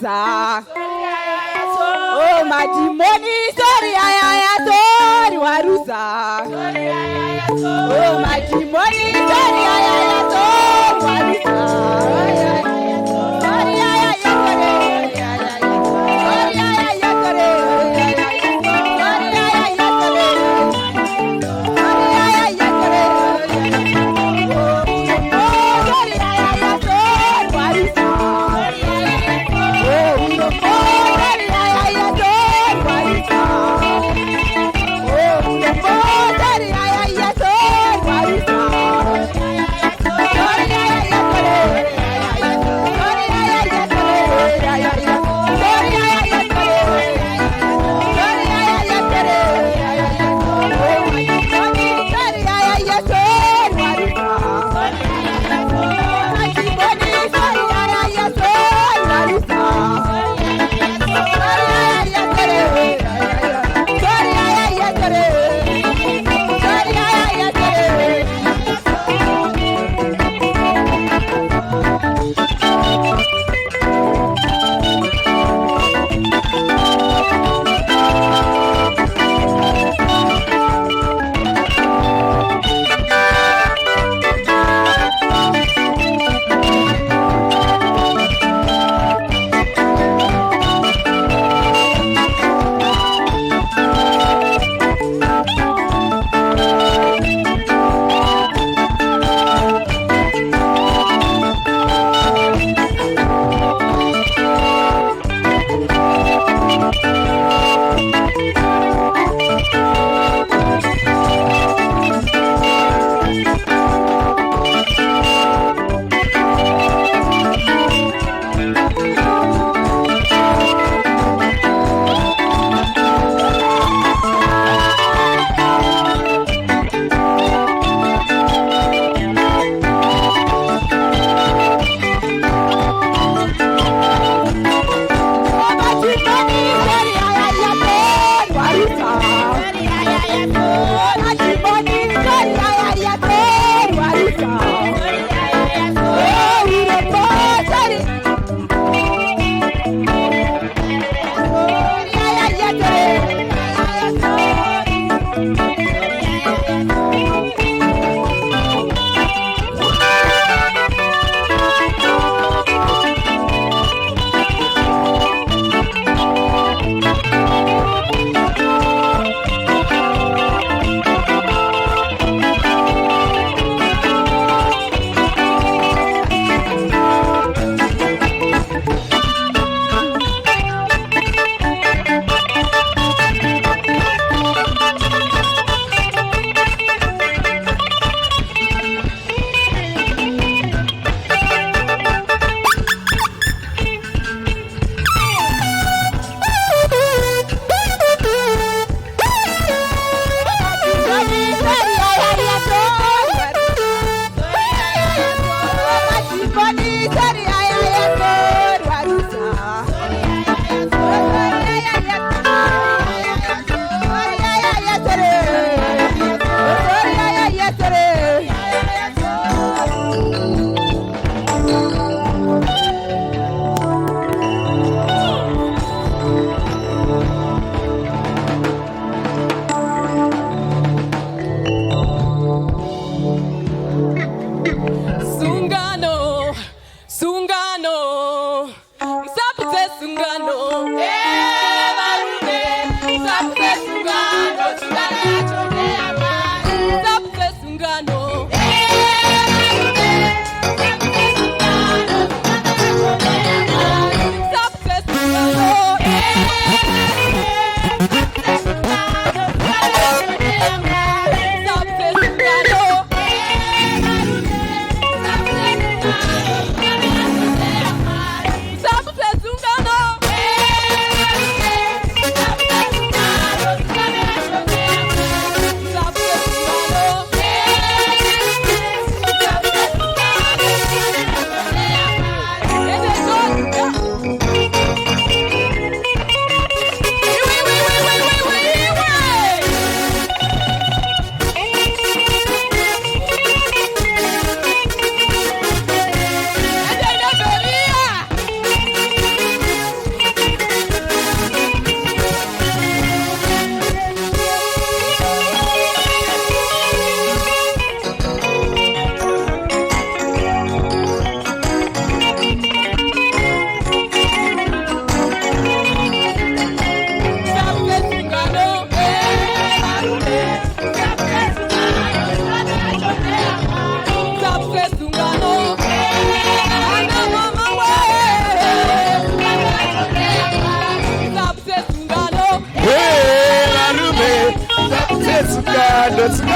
warusa. Oh madimoni sorry ya sorry warusa. Oh madimoni sorry ya sorry warusa.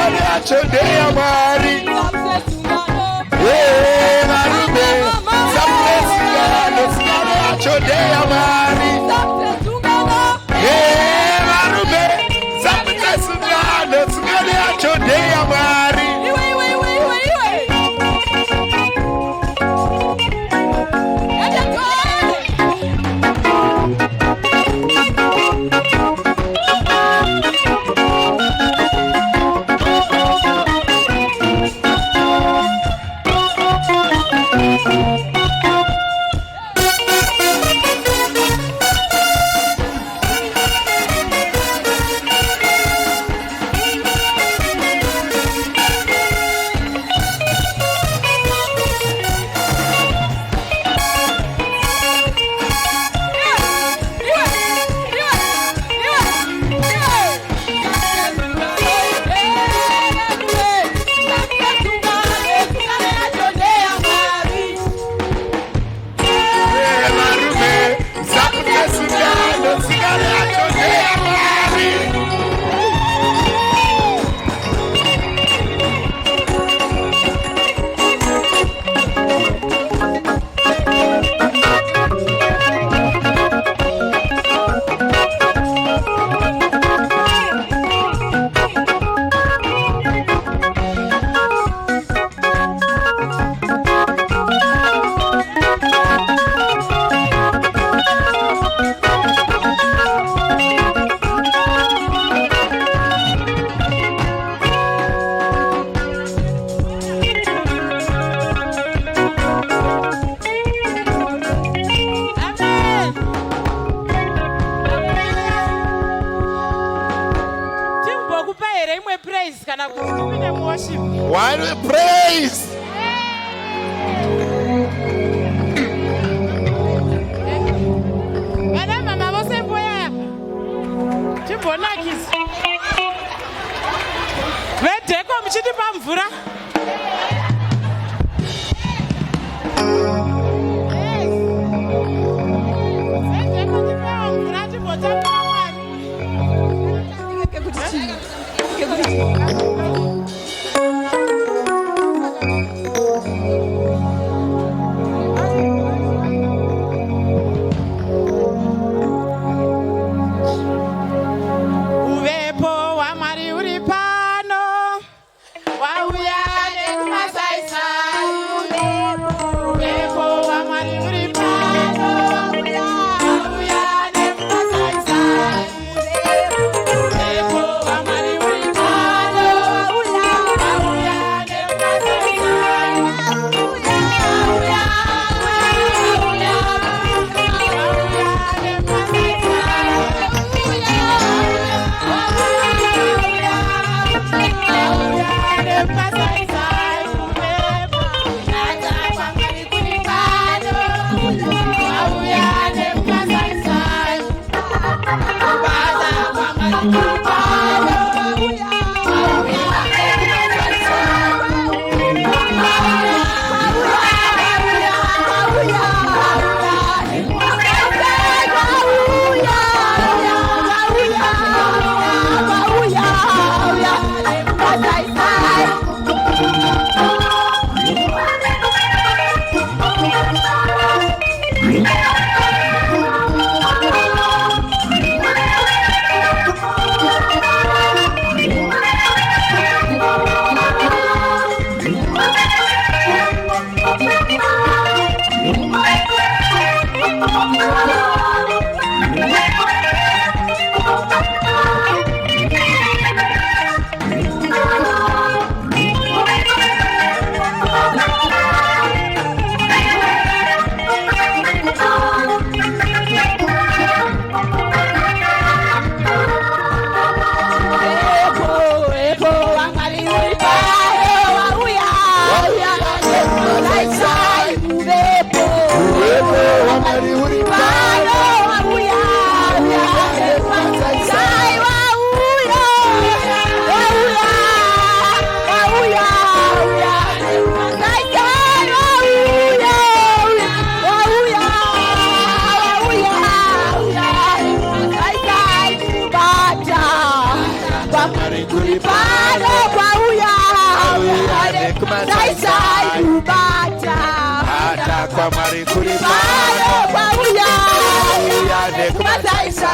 Chodea Mari. Marume. Chodea Mari. Marume. Chodea Mari. Why do we praise? kwa mari kuripa kwa uya ya ne kumasaisa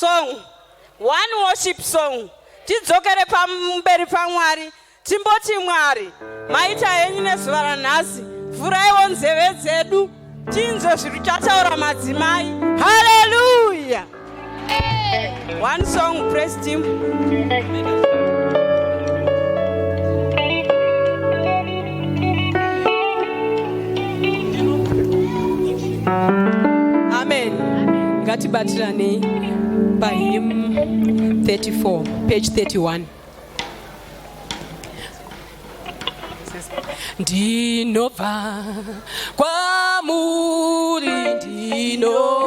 song, one worship song. Tidzokere pamberi paMwari, timboti Mwari, maita henyu nezuva ranhasi, vhuraiwo nzeve dzedu, tinzwe zviri chataura madzimai. Hallelujah. One song, praise team. Amen. Ngatibatirane by hymn 34, page 31. Ndinobva kwamuri, ndinoenda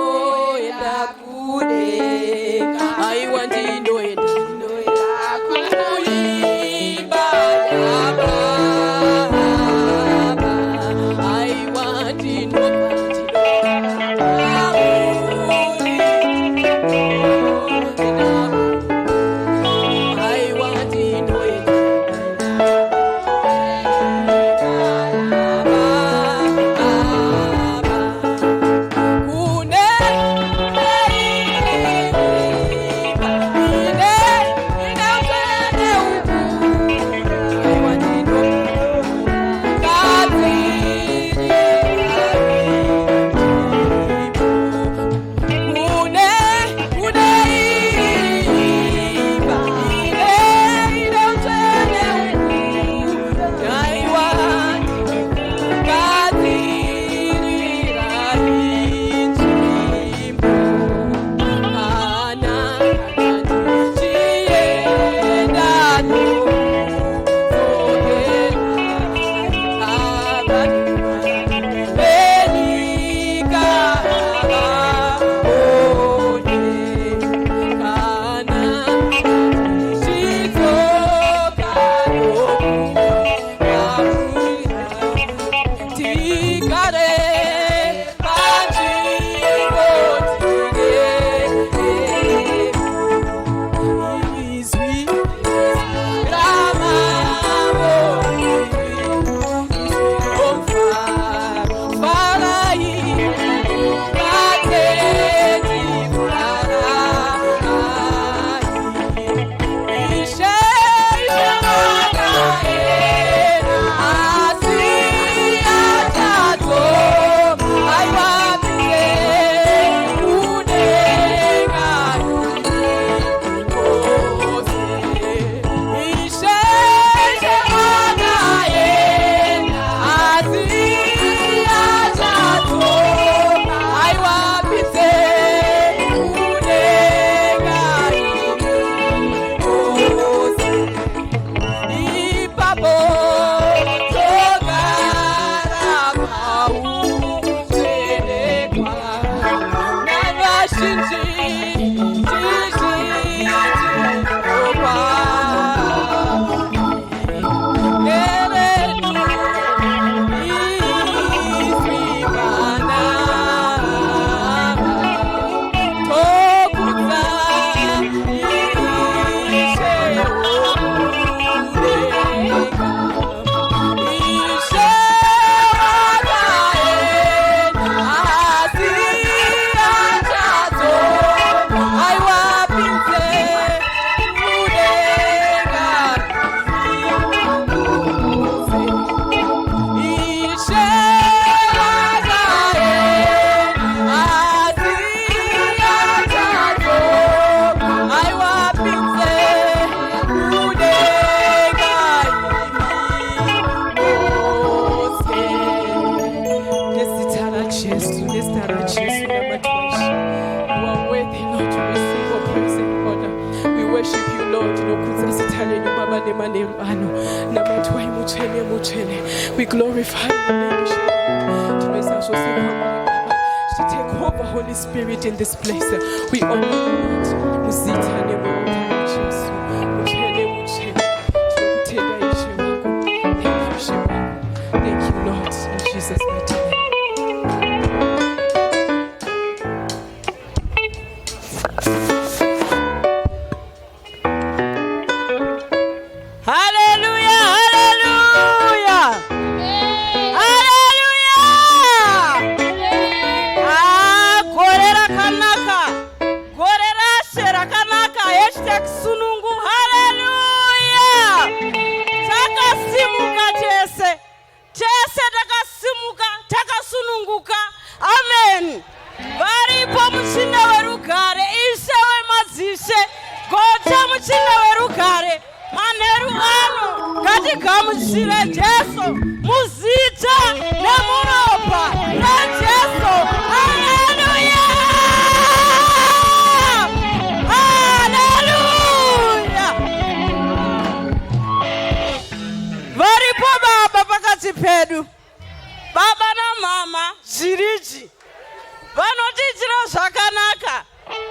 kudenga. Aiwa ndinoenda kuimba yaBaba. Aiwa ndinobva we glorify your name. Take over, Holy Spirit, in this place. We honor you. Thank you, Lord, in Jesus' mighty name. Gore rakanaka, gore rashe muchinda werugare manheru ano ngatigamuchire Jesu muzita nemuropa raJesu. Haleluya, haleluya. Varipo baba pakati pedu, baba namama zviriji vanotiitira zvakanaka.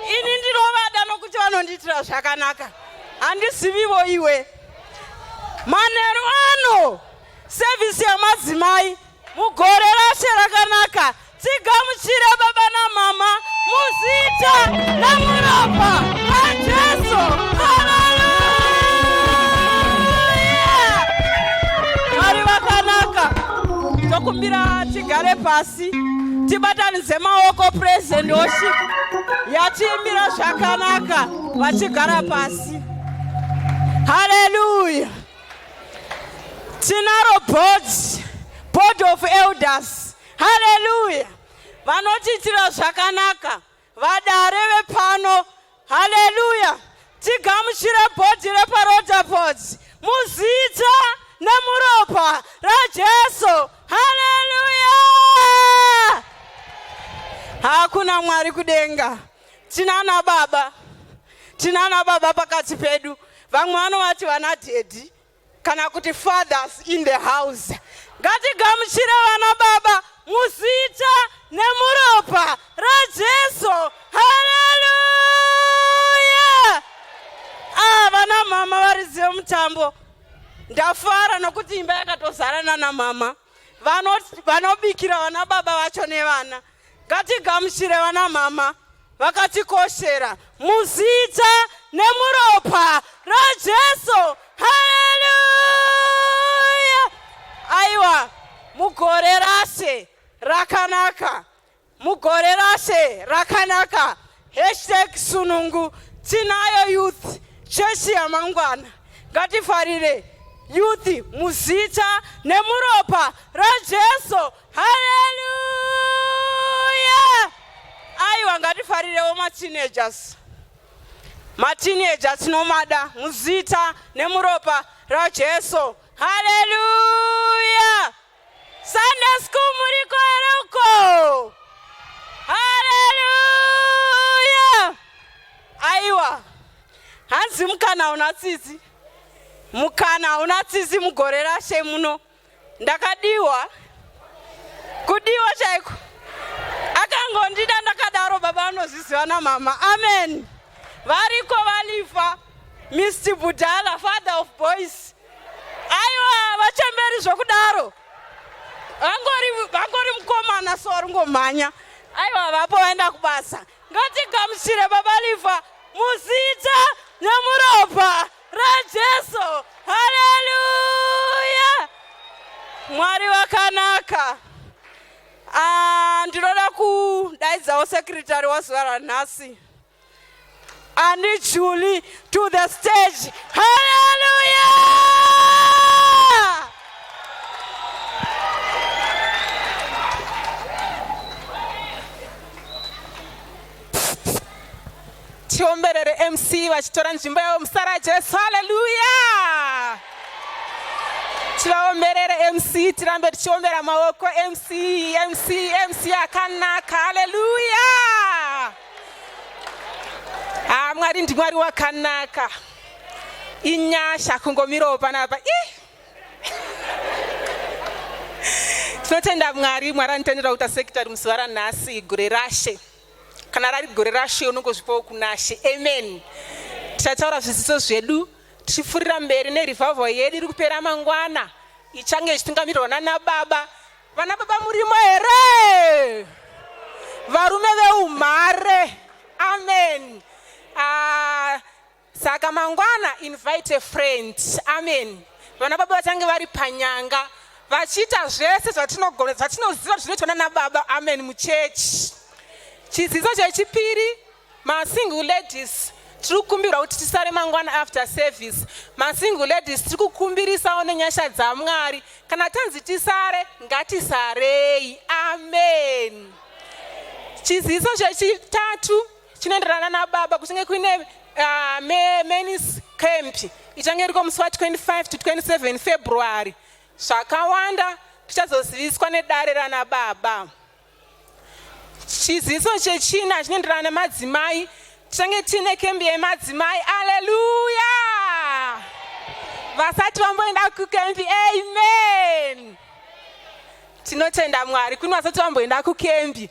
Ini ndinovada nokuti vanondiitira zvakanaka, handizivivo iwe. Manheru ano sevhisi yamadzimai mugore rashe rakanaka, tigamuchire baba namama muzita nemuropa raJesu. Haleluya, Mwari vakanaka. Tokumbira tigare pasi tibatanidze maoko. Praise and worship yatiimbira zvakanaka vachigara pasi. Haleluya. Tinaro board of elders. Haleluya, vanotiitira zvakanaka, vadare vepano. Haleluya, tigamuchire bhodhi repaRotapods muzita nemuropa raJesu. Haleluya. Hakuna Mwari kudenga. Tinana baba pakati pedu. Vamwe vanovati vana daddy kana kuti fathers in the house. Ngatigamuchire vana baba muzita nemuropa raJesu. Haleluya. Vana mama varizive mutambo. Ndafara nokuti imba yakatozarana namama vanobikira vana baba vacho nevana. Ngatigamuchire vana mama vakatikoshera muzita nemuropa raJesu. Haleluya. Aiwa, mugore rashe rakanaka, mugore rashe rakanaka. #sunungu. Tinayo youth chechi yamangwana. Ngatifarire youth muzita nemuropa raJesu. Haleluya. Aiwa, ngatifarire ma-teenagers nomada muzita nemuropa raJesu. Haleluya. Sunday school muriko ere uko? Haleluya. Aiwa, hanzi mukana una tsitsi mugore rashe muno. Ndakadiwa kudiwa chaiko, akangondida ndakadaro baba anoziziva namama. Amen. Variko valifa Mr. Budala, father of boys. Aiwa, vachemberi zvokudaro. Vangori mukomana sorungomhanya. Aiwa, vapo vaenda kubasa. Ngatigamuchire baba lifa muzita nemuropa raJesu. Haleluya. Mwari vakanaka. Ndinoda kudaidzawo secretary wazuva ranhasi. I need Julie to the stage. Hallelujah! Tiomberere MC vachitora nzvimbo yavo musara Jesu. Hallelujah! Tivaomberere MC, tirambe tichiombera maoko MC akanaka. Hallelujah! Mwari ndimwari wakanaka. Inyasha kungomiropa napa. Tinotenda Mwari anotendera kuita secretary muzuva ranhasi gore rashe. Kana rari gore rashe unongozvipawo kunashe. Amen. Tichataura zvidzidzo zvedu tichifurira mberi nerevival yedu iri kupera mangwana. Ichange ichitungamirirwa nanababa. Vana baba murimo here? Varume veumhare. Amen. Saka mangwana invite a friend. Amen. Vana baba vachange vari panyanga vachiita zvese zvatinoziva zvinoitwa nanababa. Amen. Muchechi chidzidzo chechipiri, masingle ladies tiri kukumbirwa kuti tisare mangwana after service. Masingle ladies tiri kukumbirisawo nenyasha dzaMwari. Kana tanzi tisare, ngatisarei. Amen. Chidzidzo chechitatu chinoenderana nababa, kuchinge kuine memen's camp ichange iriko musi wa25 to 27 February. Zvakawanda tichazoziviswa nedare rana baba. Chiziviso chechina chinoenderana nemadzimai, tichange tine kembi yemadzimai. Haleluya! Vasati vamboenda kukembi, amen. Tinotenda Mwari, kune vasati vamboenda kukembi.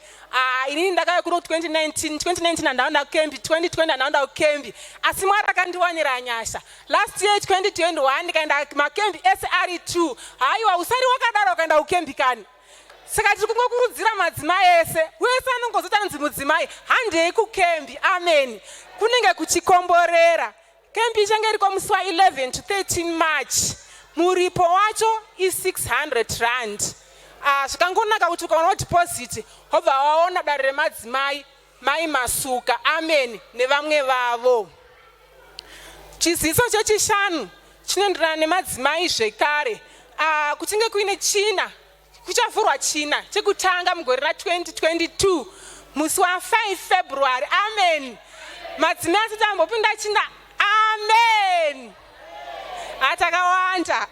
Inini ndakauya kuno 2019 andaenda kukembi, 2020 andaenda kukembi. Asi Mwari akandiwanira nyasha. Last year 2021 ndikaenda makembi ese ari 2. Haiwa usari wakadaro ukaenda kukembi kani. Saka tiri kungokurudzira madzimai ese, wese anongozotanzi mudzimai handei kukembi, amen. Kunenge kuchikomborera. Kembi ichange iriko musi wa 11 to 13 March. Muripo wacho i600 rand. Zvikangonaka kuti ukaona deposit hobva waona dare remadzimai mai masuka, amen, nevamwe vavo. Chiziviso chechishanu chinoenderana nemadzimai zvekare. Kuchinge kuine china, kuchavhurwa china chekutanga mugore ra2022 musi wa5 February, amen. Madzimai asati ambopinda china, amen. Atakawanda.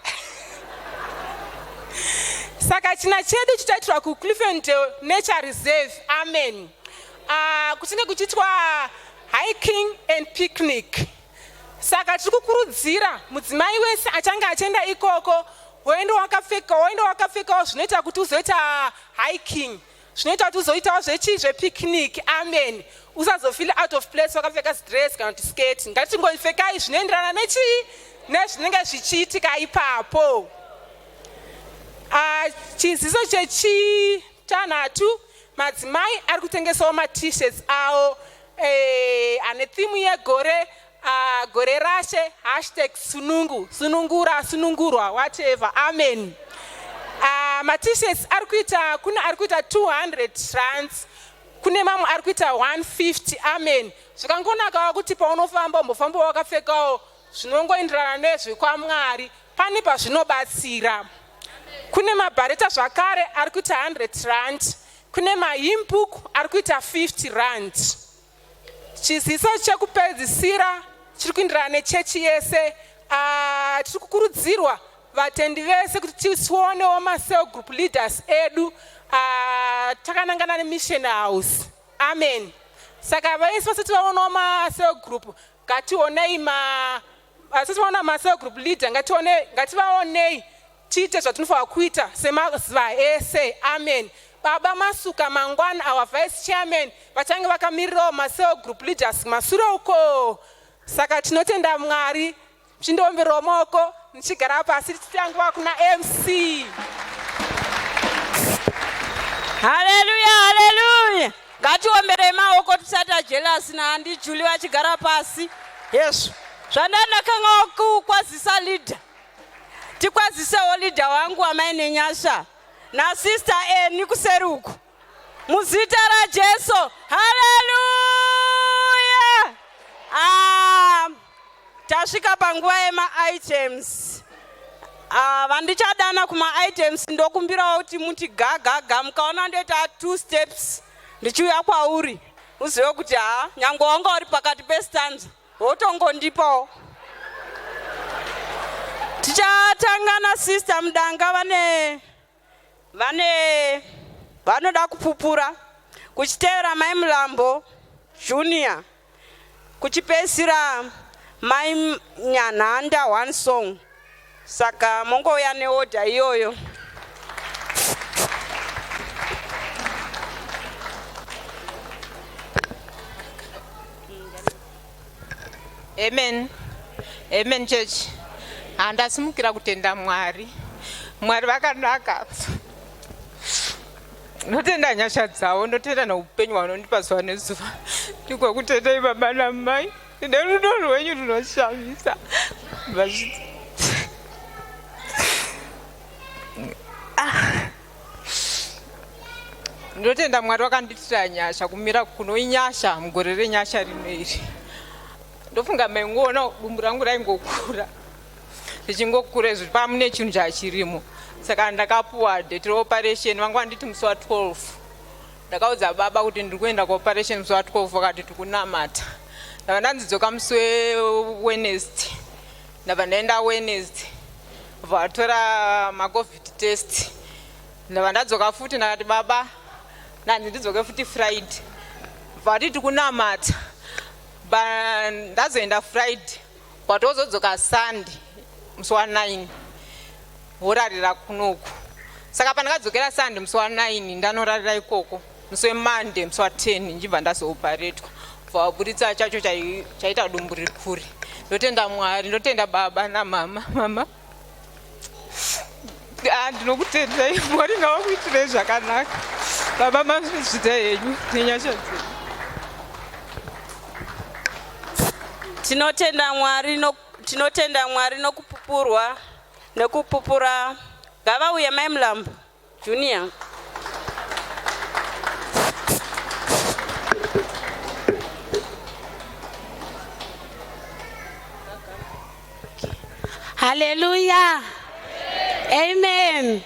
Saka china chedu chitaitirwa kuCliffordale Nature Reserve, amen. Kuchinge kuchiitwa hiking and picnic. Saka tiri kukurudzira mudzimai wese achange achienda ikoko, woenda wakapfekawo zvinoita kuti uzoita hiking, zvinoita kuti uzoitawo zvepicnic, amen. Usazofeel out of place wakapfeka dress kana kuti skirt. Ngatingopfekai zvinoenderana nezvinenge zvichiitika ipapo. Chiziviso chechitanhatu, madzimai ari kutengesawo t-shirts awo ane theme yegore, gore rashe, #sunungu, sunungura, sunungurwa, whatever, amen. T-shirts kune ari kuita 200 rands, kune mamwe ari kuita 150, amen. Zvikangonakawo kuti paunofamba umbofamba wakapfekawo zvinongoenderana nezvekwamwari, pane pazvinobatsira. Kune mabhareta zvakare ari kuita 100 rand, kune mahymnbook ari kuita 50 rand. Chiziviso chekupedzisira chiri kuenderana nechechi yese. Tiri kukurudzirwa vatendi vese kuti tisionewo macell group leaders edu takanangana nemission house, amen. Saka vaisi vasati vaonawo macell group, ngationei vasati vaona macell group leader, ngativaonei tiite zvatinofanira kuita semazuva ese, amen. Baba masuka mangwana, our vice chairman, vachange vakamirirawo macell group leaders mashure uko. Saka tinotenda Mwari, chindomberewo maoko, nichigara pasi tichitanguva kuna MC. Haleluya, haleluya. Ngatiomberei maoko tisati jealous naandi Julie vachigara pasi. Yesu. Zvandandakangawo kukwazisa leader. Tikwazisewo leader wangu amai nenyasha. Na sister Eni kuseri uku. Muzita raJesu. Haleluya. Tasvika panguva yema-items. Vandichadana kuma-items ndokumbirawo kuti muti gaga mukaona ndoita 2 steps ndichiuya kwauri uzive kuti nyange wanga uri pakati pestanza wotongondipawo. Tichatangana sister Mudanga vanoda kupupura, kuchiteera mai Mulambo Junior, kuchipesira mai Nyanhanda 1 song. Saka mongouya neorder iyoyo. Amen. Amen church. Andasimukira kutenda Mwari. Mwari vakanaka. Notenda nyasha dzavo, notenda noupenyu hwavanondipa zuva nezuva. Ndikokutendai baba namai. Nerudo rwenyu runoshamisa. Ndotenda Mwari wakanditira nyasha, kumira kuno inyasha mugore renyasha rineri. Ndofunga mengoona dumbu rangu raingokura. Richingokura izvo pamune chinhu chachirimo. Saka ndakapuwa date operation, vangu vanditi musi wa12. Ndakaudza baba kuti ndiri kuenda kuoperation musi wa12, vakati tikunamata. ndava ndanzidzoka musi Wednesday, ndava ndaenda Wednesday vatora macovid test, ndava ndadzoka futi ndakati baba ndanzi ndidzoke futi Friday, vatiti kunamata ndazoenda Friday patozodzoka Sunday musi wa9 worarira kunoku. Saka pandakadzokera Sunday musi wa9 ndanorarira ikoko, musi weMonday musi wa10 ndibva ndazooparetwa vaburitsa chacho chaita dumbu rikuri. Ndotenda Mwari, ndotenda baba namama. Mama ndinokutendai, Mwari ngavakuitirei zvakanaka. Baba mazvizvita henyu nenyasha dzenyu. Tinotenda Mwari nokupupura. Ngavauye Mai Mulambo Junior. Hallelujah. Amen.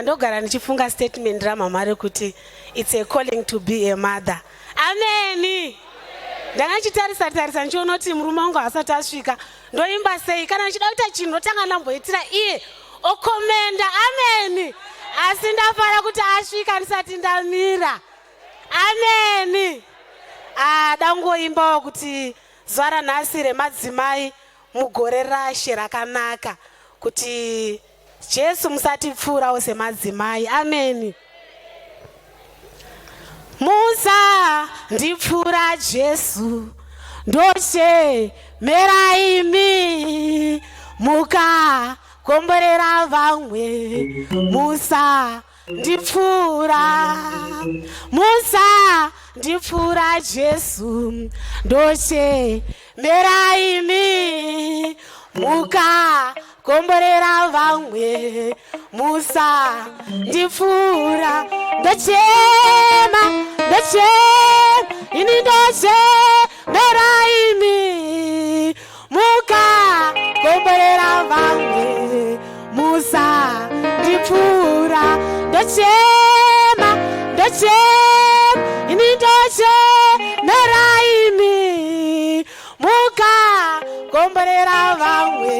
Ndogara ndichifunga statement ramama rekuti it's a calling to be a mother. Amen. Ndakachitarisa ndichiona kuti murume wangu asati asvika ndoimba sei, kana ndichida kuita chinhu ndotanga ndamboitira iye okomenda. Amen. Asi ndafara kuti asvika ndisati ndamira. Amen. Dangoimbawo kuti zuva ranhasi remadzimai mugore rashe rakanaka, kuti Jesu musatipfuurawo semadzimai. Amen. Musa ndipfuura Jesu ndochemera imi mukakomborera vamwe. Musa ndipfuura, Musa ndipfuura Jesu ndochemera imi mukakomborera vamwe. Musa ndipfuura, ndochema ini ndochemera imi mukakomborera vamwe. Musa ndipfuura, ndochema ini ndochemera imi mukakomborera vamwe.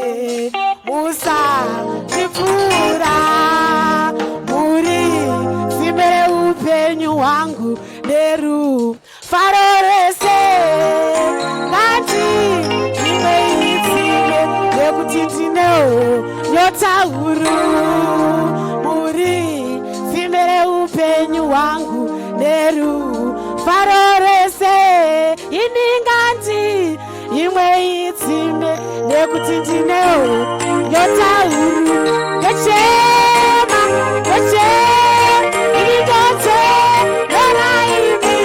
Musa ndipfuura, muri simere upenyu hwangu nerufaro rwese. Ngati imwe itsime nekuti ndinewo nyota huru. Muri simere upenyu hwangu nerufaro rwese. Ini ngati imwe itsime nekuti ndinewo nyota huru. Ndochema ini ndochemera imi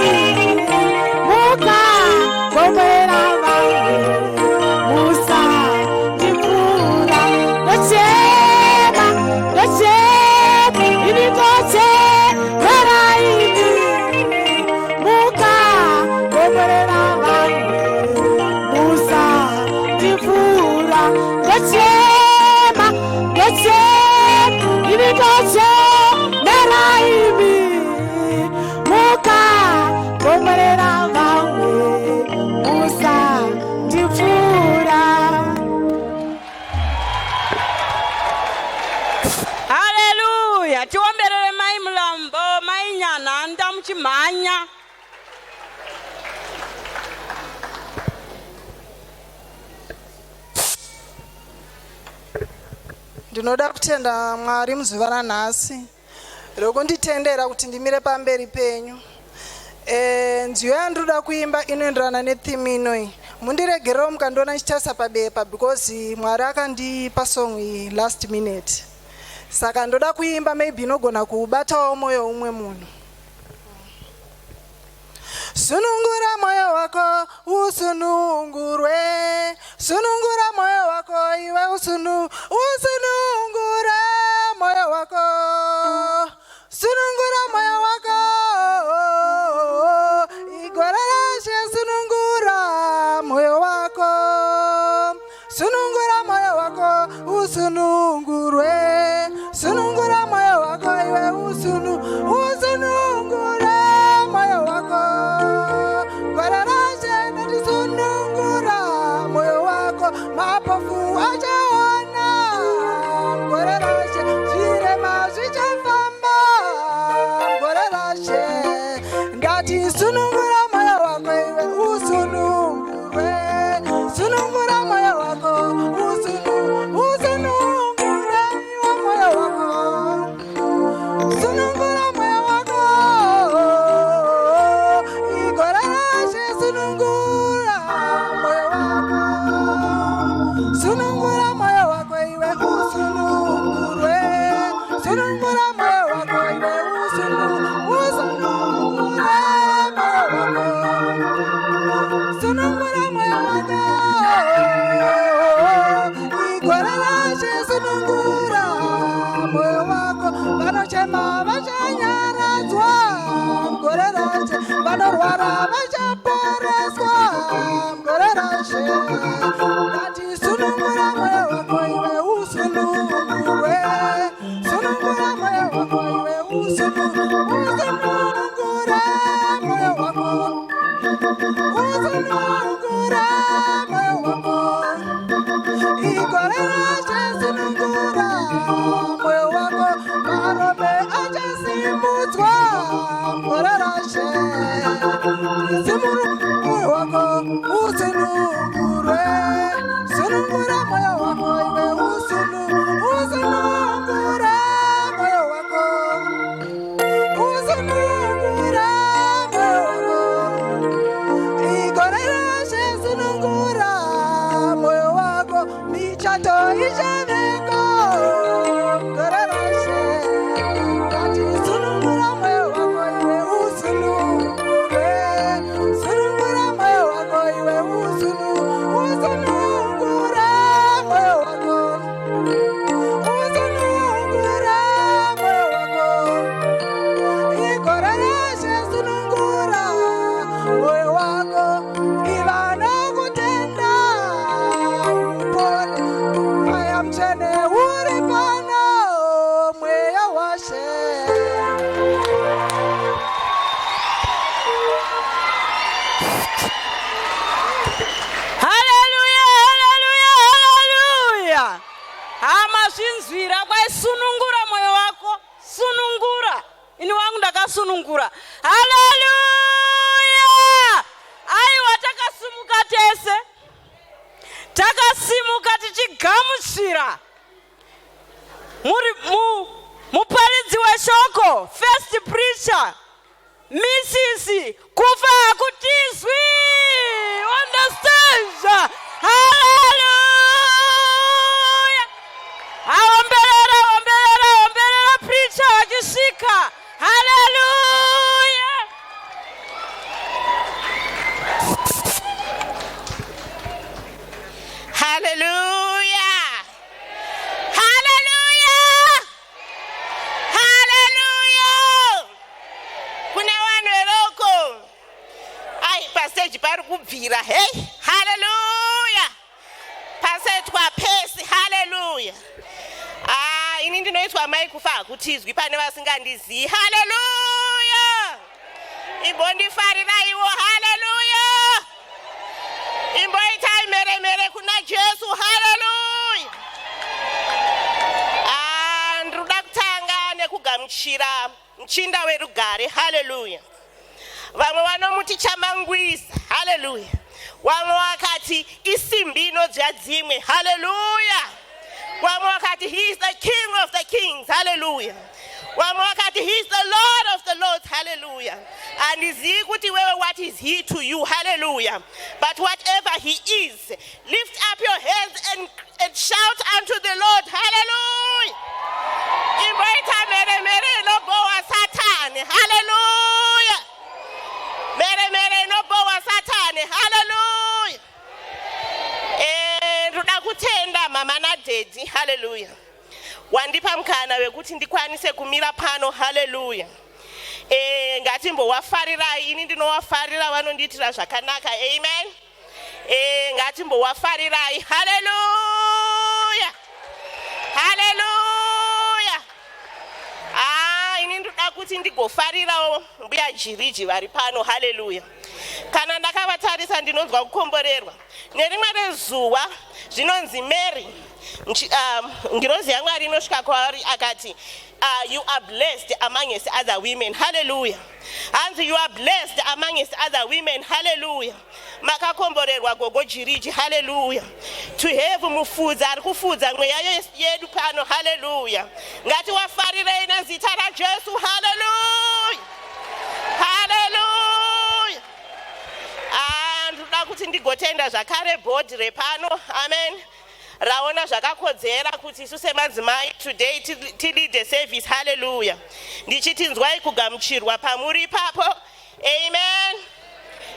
mukakomborera vamwe. Musa ndipfuura, ndochema ini ndochemera imi mukakomborera vamwe. Musa ndipfuura, ndochema ini ndochemera imi mukakomborera vamwe. Musa ndipfuura. Haleluya. Tiomberere Mai Mulambo, Mai Nyananda muchimhanya. Ndinoda kutenda Mwari muzuva ranhasi rokunditendera kuti ndimire pamberi penyu. Nziyo yandinoda kuimba inoenderana netheme inoi. Mundiregerewo mukandiona ndichitarisa pabepa because Mwari akandipa song iyi last minute. Saka ndoda kuimba maybe inogona kubatawo moyo umwe munhu. Sunungura moyo wako usunungurwe, sunungura moyo wako iwe usunungura moyo wako, sunungura moyo wako igorarashe, sunungura moyo wako, sunungura moyo wako usunungurwe, sunungura moyo wako iwe usunungura moyo wako. Gorarashe mapofu achaona gore rashe zvirema zvichafamba gore rashe ndati sunungura moyo wako iwe usunungure sunungura moyo wako usunungure iwe moyo wako sunungura moyo wako igore rashe sunungura moyo wako sunungura moyo wako iwe usunungure sunungura moyo wako iwe usunungure sunungura moyo wako igore rashe sunungura moyo wako vanochema vachanyaradzwa gore rashe vanorwara vachaporeswa gore rashe ndati sunungura moyo wako iwe usunungure sunungura moyo wako iwe usunungure moyo wako usunungura moyo wako igore rashe sunungura moyo wako marobe achasimudzwa gore rashe simuru moyo wako usunungure sunungura moyo wako iwe usunungura moyo wako usunungura moyo wako igore rashe sunungura moyo wako michato ichaveko gore rashe ndati sunungura moyo wako iwe usunungure sunungura moyo wako iwe usunungura moyo wako usunungura moyo wako igore rashe sunungura moyo wako ivana kutenda upone aya mchene uri pano mweya washe haleluya haleluya haleluya hama zvinzwira kwaisunungura moyo wako sunungura ini wangu ndakasunungura haleluya aiwa takasimuka tese takasimuka tichigamuchira muparidzi weshoko first preacher misisi kufa hakutizwi understand haleluya omberera preacher wachisvika haleluya Hallelujah. Hallelujah. Hallelujah. Kune vanhu veroko. Ai, pastage pari kubvira. Hey, hallelujah. Pasetwa pesi, hallelujah. Ini ndinoitwa mai kufa hakutizwi pane vasingandizivi. Hallelujah. Imbondifariraiwo, hallelujah. Imboitai meremere kuna Jesu, hallelujah. Ndoda kutanga nekugamuchira mchinda werugare, hallelujah. Vamwe vanomuti chamangwisa, hallelujah. Vamwe vakati isimbi inodzya dzimwe, hallelujah. Vamwe vakati he is the king of the kings, hallelujah. Vamwe vakati he is the lord of the lords, hallelujah. Andizivi kuti wewe what is he to you, hallelujah. But whatever he is, lift up your hands and shout unto the Lord, hallelujah. Imboita mere no boa Satan, hallelujah. Mere no boa Satan, hallelujah. Ndoda kutenda mama na daddy, hallelujah. Wandipa mkana wekuti ndikwanise kumira pano, hallelujah. Ngatimbowafarira, ini ndinowafarira vanondiitira zvakanaka, amen. Ngatimbowafarira, hallelujah. Hallelujah. Ini ndoda kuti ndigofarirawo mbuya Jiriji vari pano, hallelujah. kana ndakavatarisa ndinonzwa kukomborerwa. Nerimwe rezuva zvinonzi Mary, ngirozi yaMwari inosvika kwaari akati, you are blessed amongst other women. Hallelujah. And you are blessed amongst other women. Hallelujah. Makakomborerwa gogo jiriji. Hallelujah. To have mufudza ari kufudza mweya yedu pano. Hallelujah. Ngati wafarire ina zita ra Jesu. Hallelujah. Hallelujah. And ndoda kuti ndigotenda zvakare bhodhi repano. Amen. Raona zvakakodzera kuti isu semadzimai today lead the service. Hallelujah. Ndichiti nzwai kugamuchirwa pamuri ipapo. Amen.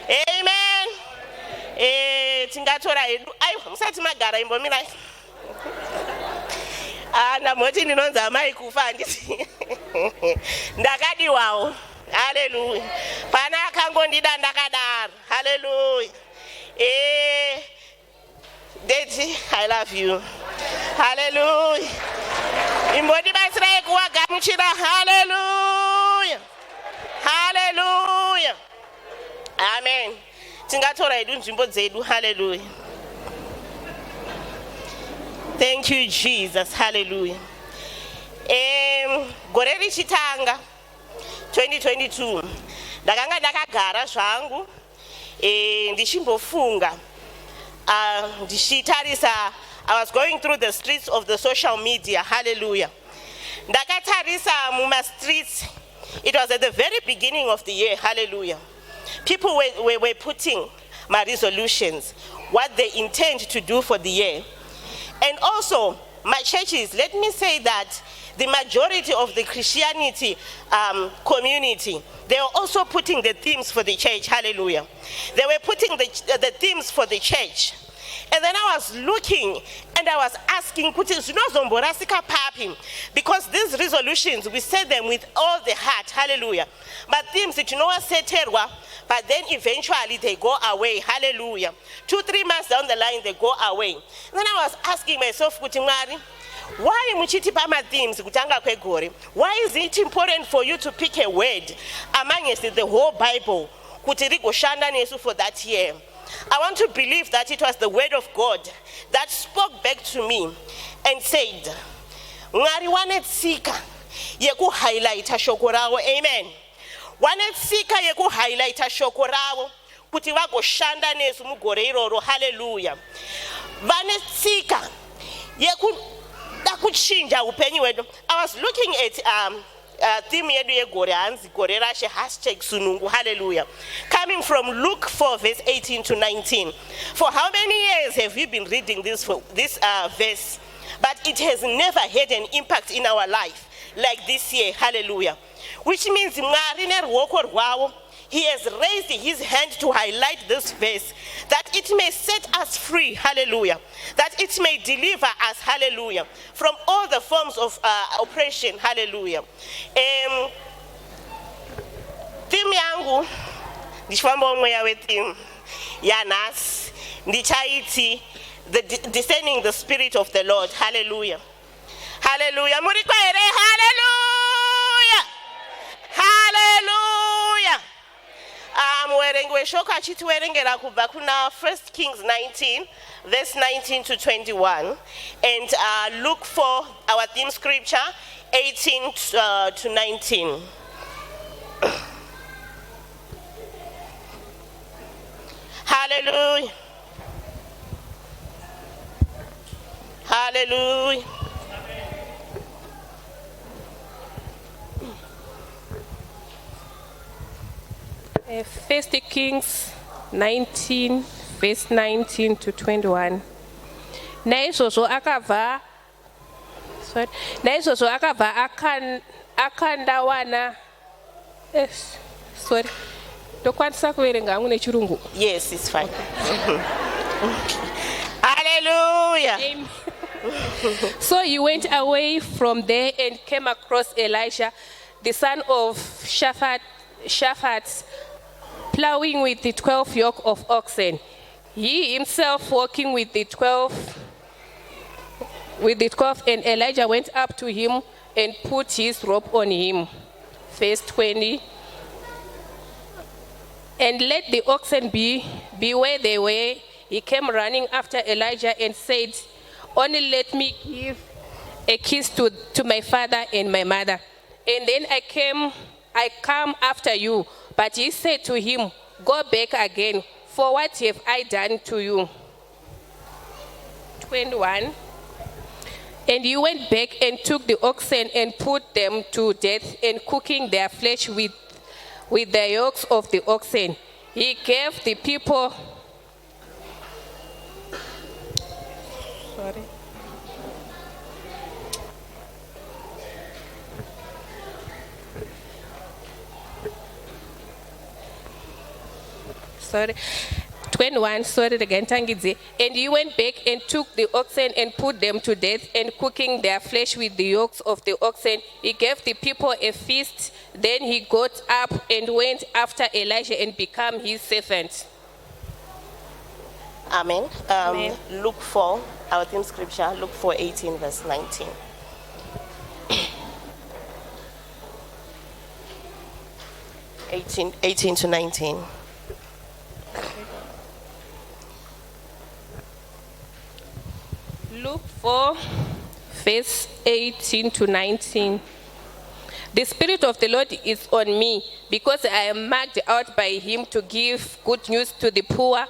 Amen. Tingatora hedu. Aiwa, musati magara imbomirai. Ndamoti ndinonzi amai kufa handiti. Ndakadiwawo. Hallelujah. Pana akangondida ndakadaro. Hallelujah. Daddy, I love you. Hallelujah. Imbodi basira kuwagamuchira. Hallelujah. Hallelujah. Amen. Tingatora hedu nzvimbo dzedu. Hallelujah. Thank you, Jesus. Hallelujah. Gore richitanga 2022 ndakanga ndakagara zvangu ndichimbofunga ndichitarisa. I was going through the streets of the social media. Hallelujah. Ndakatarisa muma streets. It was at the very beginning of the year. Hallelujah. People were putting my resolutions, what they intend to do for the year. And also, my churches, let me say that the majority of the Christianity community, they were also putting the themes for the church. Hallelujah. They were putting the themes for the church. And then I was looking and I was asking, because these resolutions, we set them with all the heart. Hallelujah. But themes that but then eventually they go away. Hallelujah. 2-3 months down the line, they go away. And then I was asking myself, why muchiti pama themes kutanga kwegore? Why is it important for you to pick a word amongst the whole Bible kuti rigoshanda nesu for that year? I want to believe that it was the word of God that spoke back to me and said, Mwari wanetsika yeku highlighta shoko rawo. Amen. Wanetsika yeku highlighta shoko rawo kuti vagoshanda nesu mugore iroro. Hallelujah. Vanetsika yeku dakuchinja upenyu wedu. I was looking at theme yedu yegore hanzi gore rashe #sunungu. Hallelujah. Coming from Luke 4 verse 18 to 19. For how many years have we been reading this verse? But it has never had an impact in our life like this year. Hallelujah. Which means He has raised his hand to highlight this verse, that it may set us free, hallelujah, that it may deliver us, hallelujah, from all the forms of oppression, hallelujah. Theme yangu, ndishwamba umweya wetheme, yanas, ndichaiti, discerning the Spirit of the Lord, hallelujah. Hallelujah. Murikwa ere, hallelujah. Hallelujah. Werengue shoka chitu werengera kubva kuna 1 Kings 19 verse 19 to 21 and look for our theme scripture 18 to 19. Hallelujah. Hallelujah. First Kings 19 verse 19 to 21. Naizvozvo akabva akandawana. Sorry. Ndokwanisa kuverenga hangu nechirungu. Yes, it's fine. Hallelujah. Amen. So he went away from there and came across Elisha, the son of Shaphat, plowing with the 12 yoke of oxen. He himself walking with the 12, and Elijah went up to him and put his robe on him. Verse 20. And let the oxen be where they were. He came running after Elijah and said, only let me give a kiss to my father and my mother. And then I come after you. But he said to him, go back again, for what have I done to you? 21. And he went back and took the oxen and put them to death, and cooking their flesh with the yokes of the oxen. He gave the people. Sorry. Sorry. 21, sorry again, Tangidze. And he went back and took the oxen and put them to death, and cooking their flesh with the yokes of the oxen, he gave the people a feast. Then he got up and went after Elijah and became his servant. Amen. Amen. Luke 4, our theme scripture, Luke 4:18, verse 19. Eighteen to 19. Luke 4, verse 18 to 19. The Spirit of the Lord is on me, because I am marked out by him to give good news to the poor.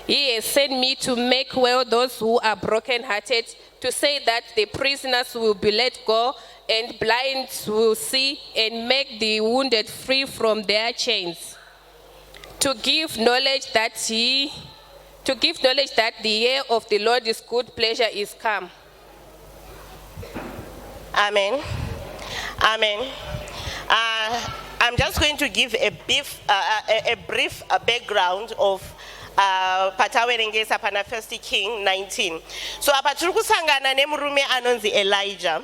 He has sent me to make well those who are brokenhearted, to say that the prisoners will be let go, and blind will see, and make the wounded free from their chains. To give knowledge that the year of the Lord's good pleasure is come. Amen. Amen. I'm just going to give a brief background of patawerengesa pana 1 King 19. So apa tiri kusangana nemurume anonzi Elijah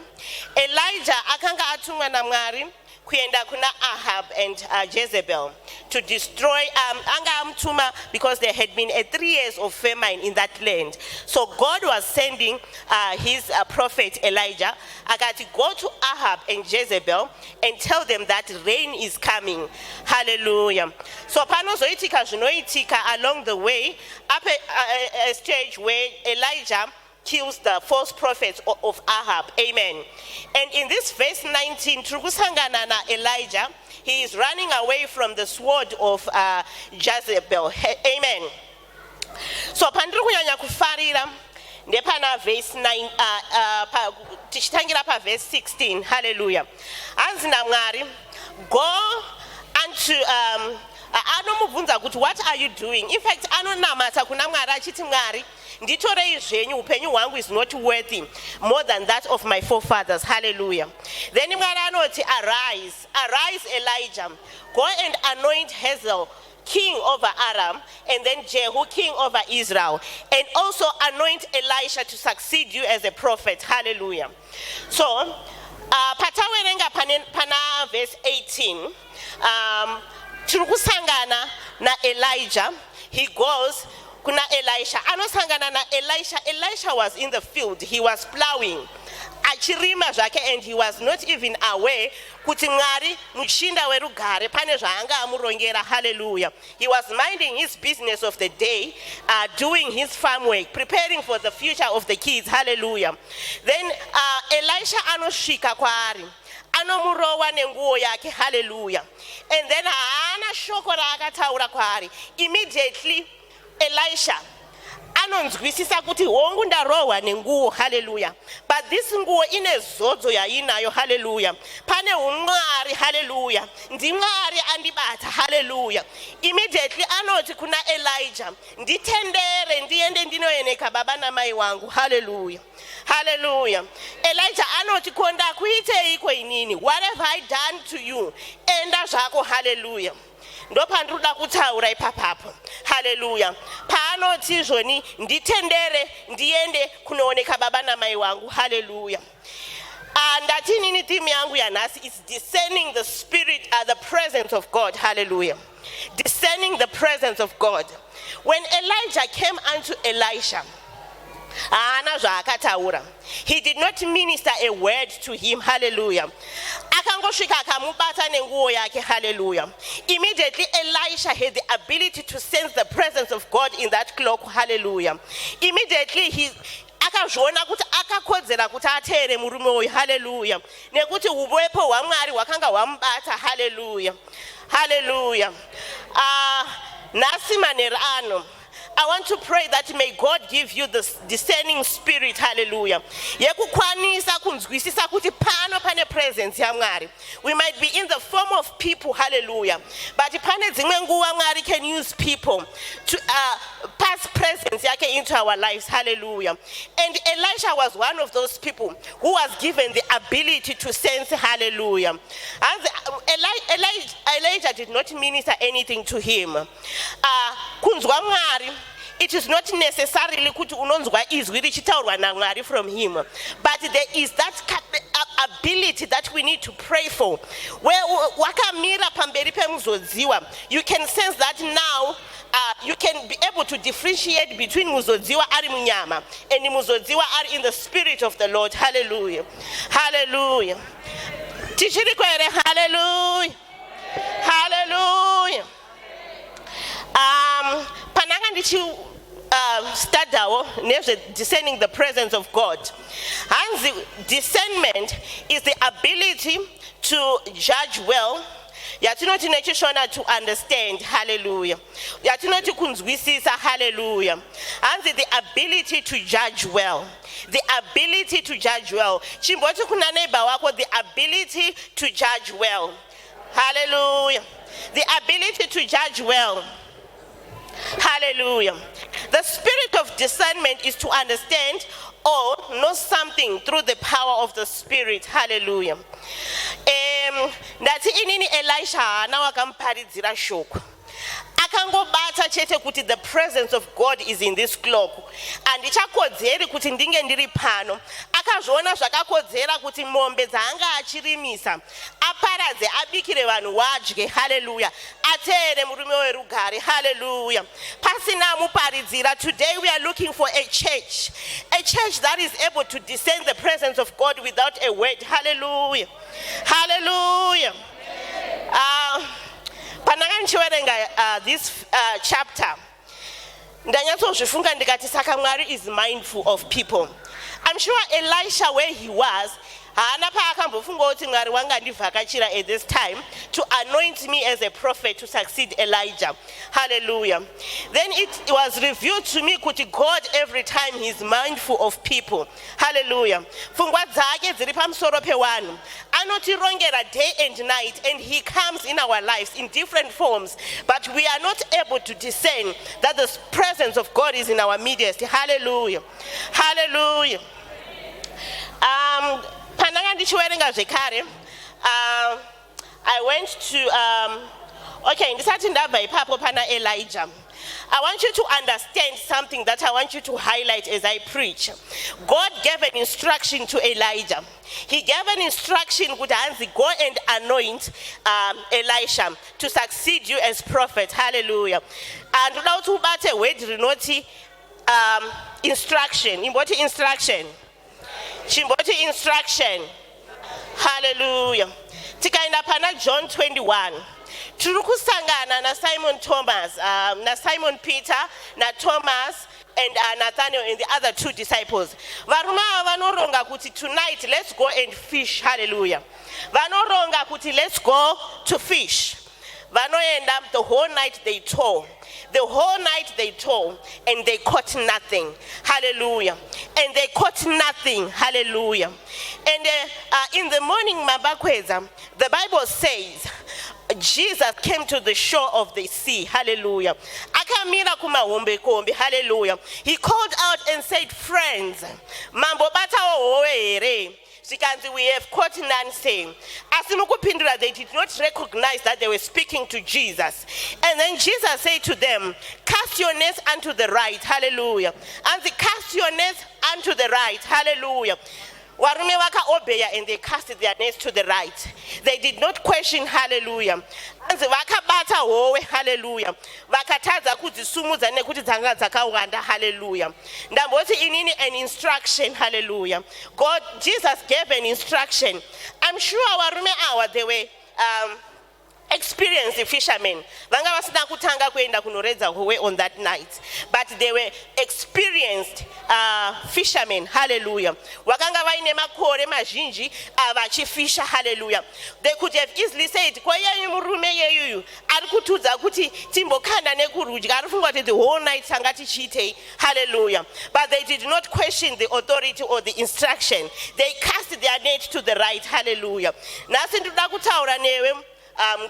akanga atumwa na Mwari kuenda kuna Ahab and Jezebel to destroy anga amtuma because there had been 3 years of famine in that land. So God was sending his prophet Elijah akati go to Ahab and Jezebel and tell them that rain is coming. Hallelujah. So panozoitika zvinoitika along the way up a stage where Elijah kills the false prophets of Ahab. Amen. And in this verse 19, Trukusangana na Elijah, he is running away from the sword of Jezebel. Amen. So pandiri kunyanya kufarira ndepana verse 9 tichitangira pa verse 16. Hallelujah. Anzi na Mwari, go unto anomubvunza kuti what are you doing? In fact anonamata kuna Mwari achiti Mwari nditorei zvenyu upenyu hwangu is not worthy more than that of my forefathers. Hallelujah. Then Mwari anoti arise Elijah, go and anoint Hazael king over Aram, and then Jehu king over Israel, and also anoint Elisha to succeed you as a prophet. Hallelujah. So patawerenga pana verse 18, Trukusangana na Elijah, he goes kuna Elisha. Anosangana na Elisha. Elisha was in the field, he was plowing achirima zvake, and he was not even aware kuti Mwari muchinda werugare pane zvaanga amurongera. Hallelujah. He was minding his business of the day, doing his farm work, preparing for the future of the kids. Hallelujah. Then Elisha anosvika kwaari anomurowa nenguo yake. Hallelujah. And then haana shoko raakataura kwaari. Immediately Elisha anonzwisisa kuti hongu ndarohwa nenguo. Hallelujah. But this nguo ine zodzo yainayo. Hallelujah. Pane umwari. Hallelujah. Ndimwari andibata. Hallelujah. Immediately anoti kuna Elijah, nditendere ndiende ndinoeneka baba namai wangu. Hallelujah. Hallelujah. Elijah anoti konda kuite iko inini? What have I done to you? Enda zvako. Hallelujah. Ndo panduda kutaura ipapapo. Hallelujah. Panoti zvoni nditendere ndiende kunooneka baba namai wangu. Hallelujah. Ndati nini theme yangu ya nasi is discerning the spirit, the presence of God. Hallelujah. Discerning the presence of God. When Elijah came unto Elisha, haana zvaakataura. He did not minister a word to him. Hallelujah. Akangosvika akamubata nenguo yake. Hallelujah. Immediately Elisha had the ability to sense the presence of God in that cloak. Hallelujah. Immediately he akazviona kuti akakodzera kuti ateere murume uyu. Hallelujah. Nekuti uwepo hwaMwari hwakanga hwamubata. Hallelujah. Hallelujah. Nhasi manheru ano, I want to pray that may God give you this discerning spirit. Hallelujah. Yekukwanisa kunzwisisa kuti pano pane presence ya Mwari. We might be in the form of people. Hallelujah. But pane dzimwe nguva Mwari can use people to pass presence yake into our lives. Hallelujah. And Elisha was one of those people who was given the ability to sense. Hallelujah. And Elijah did not minister anything to him. Kunzwa Mwari, it is not necessarily kuti unonzwa izwi richitaurwa naMwari from him, but there is that ability that we need to pray for. Where wakamira pamberi pemuzodziwa, you can sense that now. You can be able to differentiate between muzodziwa ari munyama and muzodziwa ari in the spirit of the Lord. Hallelujah. Hallelujah. Tichiri kwere. Hallelujah. Hallelujah. Pananga ndichi studawo nezve discerning the presence of God. And discernment is the ability to judge well. Yatinoti nechishona to understand. Hallelujah. Yatinoti kunzwisisa. Hallelujah. And the ability to judge well. The ability to judge well. Chimboti kuna neighbor wako, the ability to judge well. Hallelujah. The ability to judge well. Hallelujah. The spirit of discernment is to understand or know something through the power of the Spirit. Hallelujah. Ndati inini Elisha na wakamparidzira shoko. Akangobata chete kuti the presence of God is in this cloak. And ichakodzeri kuti ndinge ndiri pano. Akazviona zvakakodzera kuti mombe dzaanga achirimisa aparadze abikire vanhu vadye. Hallelujah. Ateere murume werugare. Hallelujah. Pasina muparidzira. Today we are looking for a church that is able to discern the presence of God without a word. Hallelujah. Hallelujah. This chapter, Mwari is mindful of people. I'm sure Elisha, where he was, at this time to anoint me as a prophet to succeed Elijah. Hallelujah. Then it was revealed to me that God every time he's mindful of people. Hallelujah. Anotirongera day and night, and he comes in our lives in different forms, but we are not able to discern that the presence of God is in our midst. Hallelujah. Hallelujah. I went to Elijah. I want you to understand something that I want you to highlight as I preach. God gave an instruction to Elijah. He gave an instruction, go and anoint Elisha to succeed you as prophet. Hallelujah. And now to battle word instruction. Instruction. Chimboti instruction. Hallelujah. Tikaenda pana John 21. Turukusangana na Simon Thomas, na Simon Peter, na Thomas, and Nathaniel and the other two disciples. Varuma vanoronga kuti tonight let's go and fish. Hallelujah. Vanoronga kuti let's go to fish. Vanoenda the whole night they tow. The whole night they tow and they caught nothing. Hallelujah. And they caught nothing. Hallelujah. And in the morning, Mabakweza, the Bible says, Jesus came to the shore of the sea. Hallelujah. Akamira kumahombe kombe. Hallelujah. He called out and said, friends, mambo bata oere. We have caught none saying. They did not recognize that they were speaking to Jesus. And then Jesus said to them, cast your nets unto the right. Hallelujah. And they cast your nets unto the right. Hallelujah. varume vakaobeya and they cast their nets to the right. They did not question, hallelujah. Hanzi vakabata howe, hallelujah. Vakatadza kudzisumudza nekuti dzanga dzakawanda, hallelujah. Ndamboti inini an instruction, hallelujah. God, Jesus gave an instruction. I'm sure varume ava they were experienced fishermen. Vanga vasina kutanga kuenda kunoredza howe on that night, but they were experienced fishermen, hallelujah. Vakanga vaine makore mazhinji avachifisha, hallelujah. They could have easily said, "Kwayeyu murume yeyu ari kutudza kuti timbokanda nekurudya, ari funga kuti the whole night tanga tichiitei," hallelujah. But they did not question the authority or the instruction. They cast their net to the right, hallelujah. Nasi ndoda kutaura newe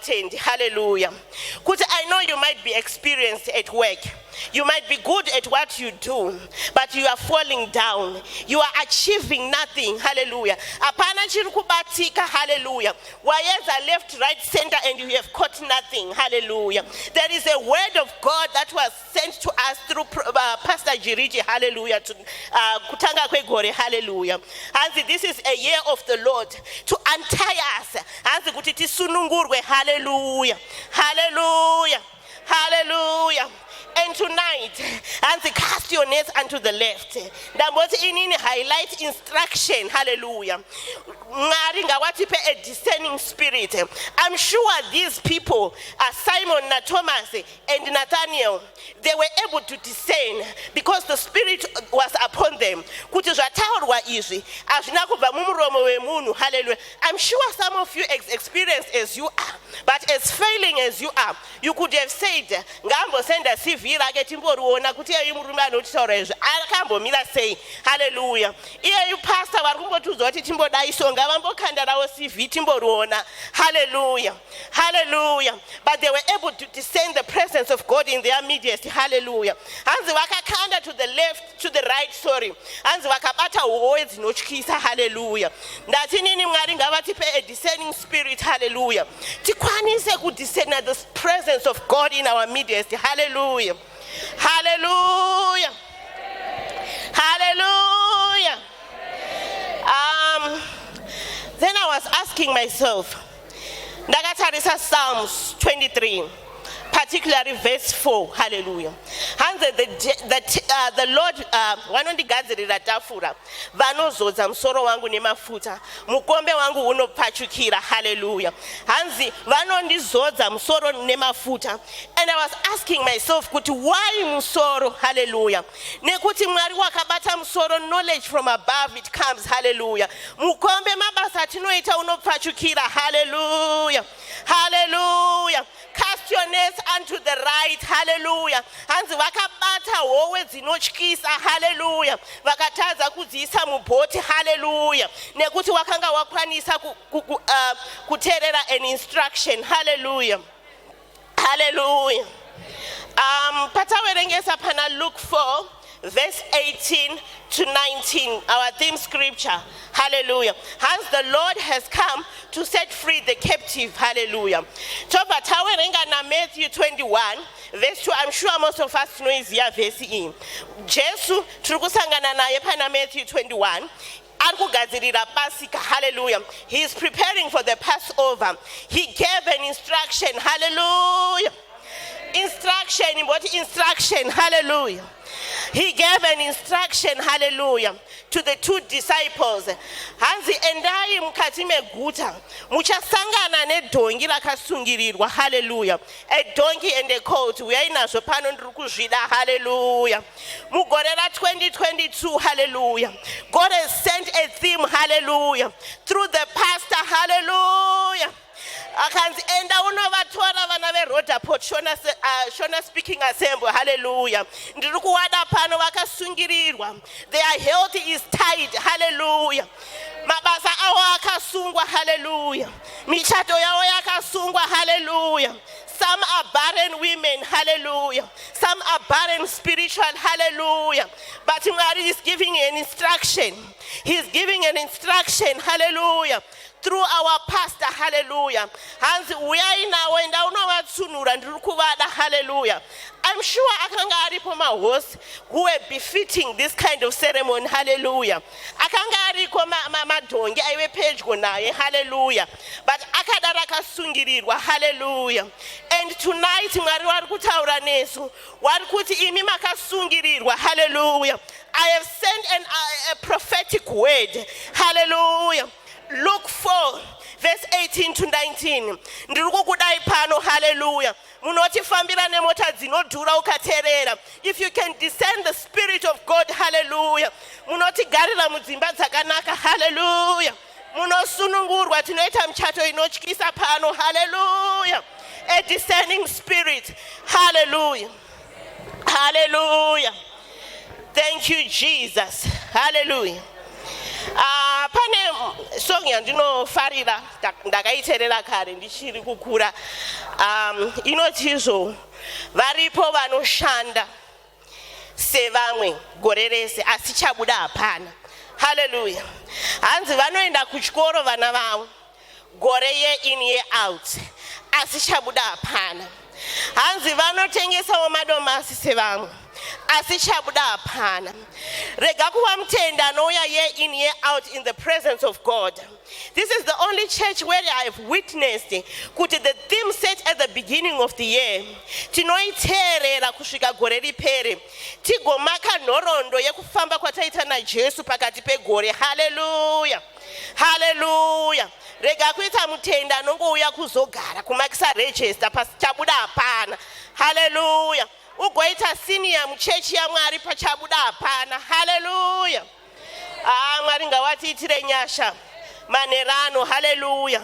Tendi, hallelujah. Because I know you might be experienced at work. You might be good at what you do, but you are falling down. You are achieving nothing, hallelujah. Apana chiri kubatika, hallelujah. Wayeza left, right, center, and you have caught nothing, hallelujah. There is a word of God that was sent to us through Pastor Jiriji, hallelujah, to Kutanga Kwegore, hallelujah. And this is a year of the Lord to untie us. And kutiti sunungurwe, hallelujah, hallelujah, hallelujah. And tonight, and cast your nets unto the left. Ndamboti inini highlight instruction, hallelujah. A discerning spirit. I'm sure these people, Simon, Thomas, and Nathaniel, they were able to discern because the spirit was upon them. Hallelujah. I'm sure some of you experienced as you are, but as failing as you are, you could have said, Ngambo send a CV like timboruona kuti ayi murume anotaura izvo akambomira sei, hallelujah. Iye pastor vari kumbotudza kuti timbodaiso ngavambokanda rawo CV timboruona, hallelujah, hallelujah. But they were able to discern the presence of God in their midst, hallelujah. Hanzi vakakanda to the left, to the right, sorry. Hanzi vakabata howe dzinotyisa, hallelujah. Ndati nini Mwari ngavatipe a discerning spirit, hallelujah. Tikwanise kudiscern the presence of God in our midst, hallelujah. Hallelujah. Hallelujah. Then I was asking myself, Ndakatarisa Psalms 23, particularly verse 4, hallelujah. And the Lord, vanondigadzirira tafura, vanozodza musoro wangu nemafuta, mukombe wangu unopfachukira, hallelujah. Hanzi vanondizodza musoro nemafuta. And I was asking myself, kuti why musoro, hallelujah. Nekuti Mwari wakabata musoro, knowledge from above it comes, hallelujah. Mukombe mabasa tinoita unopfachukira, hallelujah, hallelujah. Cast your nets unto the right, hallelujah. Hanzi vakabata howe dzinotyisa, hallelujah. Vakatadza kudziisa mubhoti, hallelujah. Nekuti wakanga wakwanisa kuteerera an instruction, hallelujah, hallelujah. Patawerengesa pana Luke 4, verse 18 to 19, our theme scripture, hallelujah. Hence the Lord has come to set free the captive, hallelujah. Toba tawerenga na Matthew 21, verse 2, I'm sure most of us know is here verse in. Jesu, turukusangana naye pana Matthew 21, Arkugadzirira Pasika, hallelujah. He is preparing for the Passover. He gave an instruction, hallelujah. Instruction, what instruction, hallelujah. He gave an instruction, hallelujah, to the two disciples. Hanzi endai mukati meguta, muchasangana nedongi rakasungirirwa, hallelujah. A donkey and a coat, we are in pano ndrukuzvida, hallelujah. Mugorera 2022, hallelujah. God has sent a theme, hallelujah, through the pastor, hallelujah. Akanzi enda unovatora vana veRhodaport Shona Speaking Assembly, hallelujah. Ndiri kuwada pano vakasungirirwa. Their health is tied, hallelujah. Mabasa awo akasungwa, hallelujah. Michato yawo yakasungwa, hallelujah. Some are barren women, hallelujah. Some are barren spiritual, hallelujah. But Mwari is giving an instruction. He's giving an instruction, hallelujah. through our pastor, hallelujah. Hanzi uyai nawe ndaunovatsunura ndiri kuvada, hallelujah. I'm sure akanga aripo mahost who were befitting this kind of ceremony, hallelujah. Akanga ariko madhongi aive pedyo naye, hallelujah. But akadara akasungirirwa, hallelujah. And tonight Mwari vari kutaura nesu vari kuti imi makasungirirwa, hallelujah. I have sent a prophetic word, hallelujah. Luke 4 verse 18 to 19. Ndiri kukudai pano, hallelujah. Munotifambira nemota dzinodhura ukateerera. If you can discern the spirit of God, hallelujah. Munotigarira mudzimba dzakanaka, hallelujah. Munosunungurwa, tinoita michato inotyisa pano, hallelujah. A discerning spirit, hallelujah. Hallelujah. Thank you, Jesus. Hallelujah. Pane song yandinofarira ndakaiteerera kare ndichiri kukura, inotizvo varipo vanoshanda sevamwe gore rese asi chabuda hapana, hallelujah. Hanzi vanoenda kuchikoro vana vavo gore year in year out asi chabuda hapana. Hanzi vanotengesawo madomasi sevamwe asi chabuda hapana. Rega kuva mutenda anouya year in year out in the presence of God. This is the only church where I have witnessed kuti the theme set at the beginning of the year tinoiteerera kusvika gore ripere tigomaka nhoroondo yekufamba kwataita naJesu pakati pegore, hallelujah. Hallelujah. Rega kuita mutenda anongouya kuzogara kumakisa register pasi chabuda hapana, hallelujah. Ugoita senior muchechi yaMwari pachabuda hapana, hallelujah. Mwari ngawatiitire nyasha manerano, hallelujah.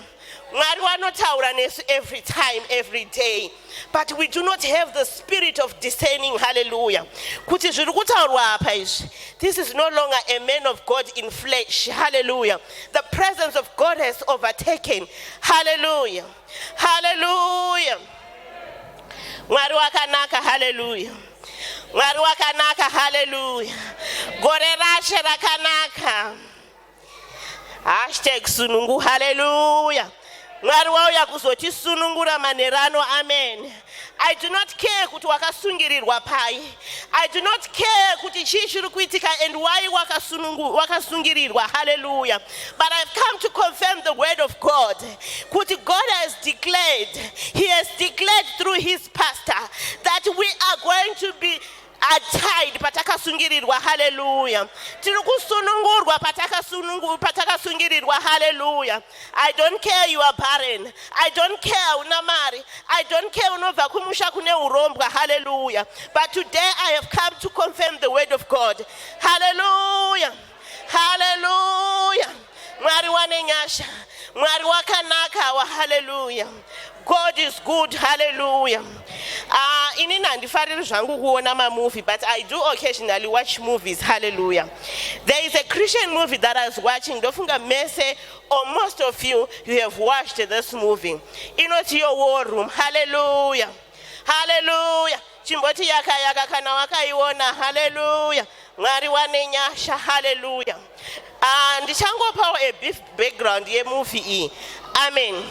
Mwari wanotaura nesu every time, every day, but we do not have the spirit of discerning, hallelujah. Kuti zviri kutaurwa apa izvi, this is no longer a man of God in flesh, hallelujah. The presence of God has overtaken, hallelujah. Hallelujah. Mwari wakanaka, hallelujah. Mwari wakanaka, hallelujah. Gore rashe rakanaka. #sunungu, hallelujah. Mwari wauya kuzotisunungura manerano, amen. I do not care kuti wakasungirirwa pai. I do not care kuti chii chiri kuitika and why wakasungirirwa, hallelujah. But I've come to confirm the word of God. Kuti God has declared, he has declared through his pastor that we are going to be tied patakasungirirwa, hallelujah. Tiri kusunungurwa patakasungirirwa, hallelujah. I don't care you are barren. I don't care una mari. I don't care unobva kumusha kune urombwa, hallelujah. But today I have come to confirm the word of God, hallelujah. Hallelujah. Mwari wanenyasha, Mwari wakanaka wa, hallelujah. God is good, hallelujah. Inini handifariri zvangu kuona mamovie, but I do occasionally watch movies, hallelujah. There is a Christian movie that I was watching. Ndofunga mese or most of you have watched this movie. Inoti your war room, hallelujah. Hallelujah. Chimboti yaka kana wakaiona, hallelujah. Mwari wanenyasha, hallelujah. Ndichangopawo a brief background ye movie iyi, amen.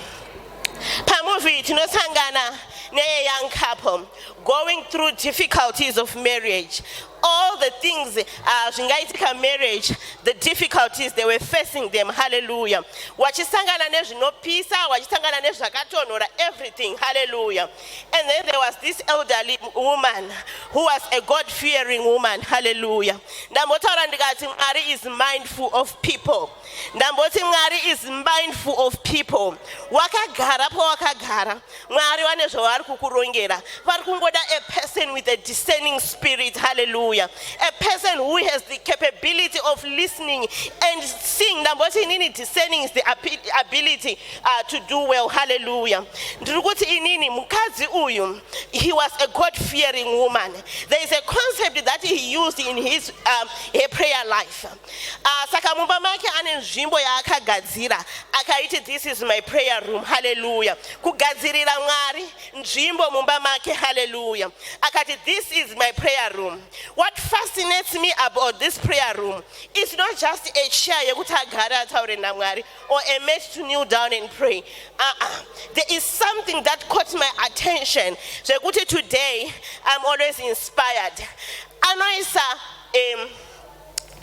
Pamovie tinosangana ne young couple going through difficulties of marriage. All the things zvingaitika marriage, the difficulties they were facing them, hallelujah. Vachisangana nezvinopisa, vachisangana nezvakatonhora, everything, hallelujah. And then there was this elderly woman who was a God-fearing woman, hallelujah. Ndambotaura ndikati Mwari is mindful of people. Ndamboti Mwari is mindful of people. Wakagara pawakagara, Mwari vane zvavari kukurongera. Vari kungoda a person with a discerning spirit, hallelujah. A person who has the capability of listening and seeing. Ndamboti inini discerning is the ability to do well, hallelujah. Ndikuti inini mukadzi uyu, he was a God-fearing woman. There is a concept that he used in his prayer life. Saka mumba make ane nzvimbo yaakagadzira akaiti this is my prayer room. Hallelujah. Kugadzirira Mwari nzvimbo mumba make. Hallelujah. Akati this is my prayer room. What fascinates me about this prayer room is not just a chair yekuti agare ataure naMwari or a mat to kneel down and pray. There is something that caught my attention. Zvekuti today I'm always inspired. Anoisa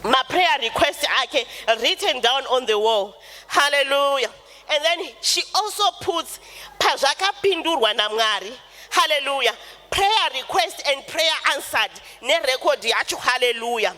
my prayer request ake written down on the wall. Hallelujah. And then she also puts pazvakapindurwa naMwari. Hallelujah. Prayer request and prayer answered. Ne record yacho. Hallelujah.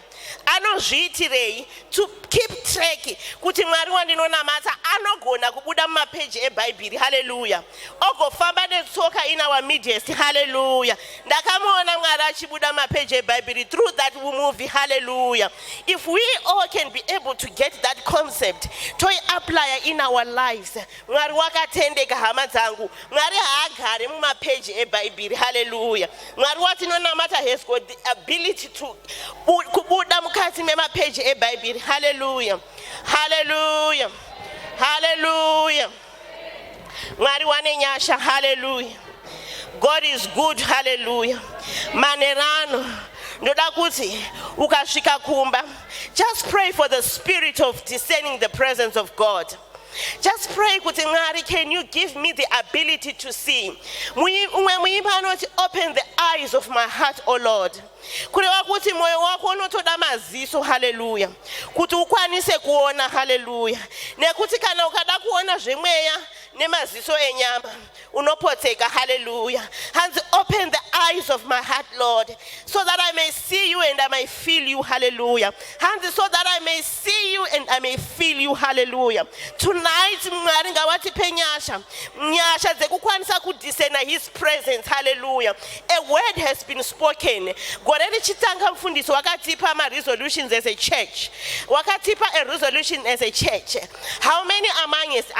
Anozviitirei to keep track kuti Mwari wandinonamata anogona kubuda mumapage eBhayibheri. Hallelujah. Ogofamba netsoka in our midst. Hallelujah. Ndakamuona Mwari achibuda mumapage eBhayibheri through that movie. Hallelujah. If we all can be able to get that concept to apply in our lives, Mwari wakatendeka hama dzangu. Mwari haagare mumapage eBhayibheri. Hallelujah. Mwari watinonamata has got the ability to kubuda mukati memapage eBhayibheri. Hallelujah. Hallelujah. Hallelujah. Mwari wane nyasha. Hallelujah. God is good. Hallelujah. Manerano ndoda kuti ukasvika kumba, just pray for the spirit of discerning the presence of God. Just pray kuti Mwari, can you give me the ability to see? Open the eyes of my heart, O Lord. Kureva kuti moyo wako unotoda maziso. Hallelujah. Kuti ukwanise kuona. Hallelujah. Nekuti kana ukada kuona zvemweya nemaziso enyama unopoteka. Hallelujah. Hands open the eyes of my heart, Lord, so that I may see you and I may feel you. Hallelujah. Hands so that I may see you and I may feel you. Hallelujah. Tonight Mwari ngawatipe nyasha dzekukwanisa kudiscerna his presence. Hallelujah. A word has been spoken. Goreni chitanga mfundiso wakatipa ma resolutions as a church. Wakatipa a resolution as a church. How many among us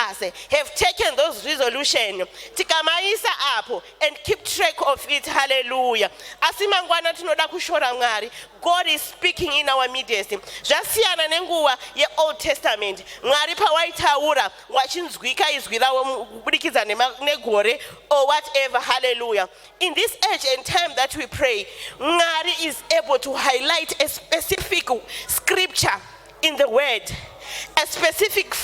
have taken those resolutions tikamaisa apo and keep track of it? Hallelujah. Asimangwana tinoda kushora Mwari. God is speaking in our midst. Zvasiyana nenguva ye Old Testament. Mwari pawaitaura wachinzwika izwi rawo kubudikidza negore or whatever. Hallelujah. In this age and time that we pray, Mwari is able to highlight a specific scripture in the word. A specific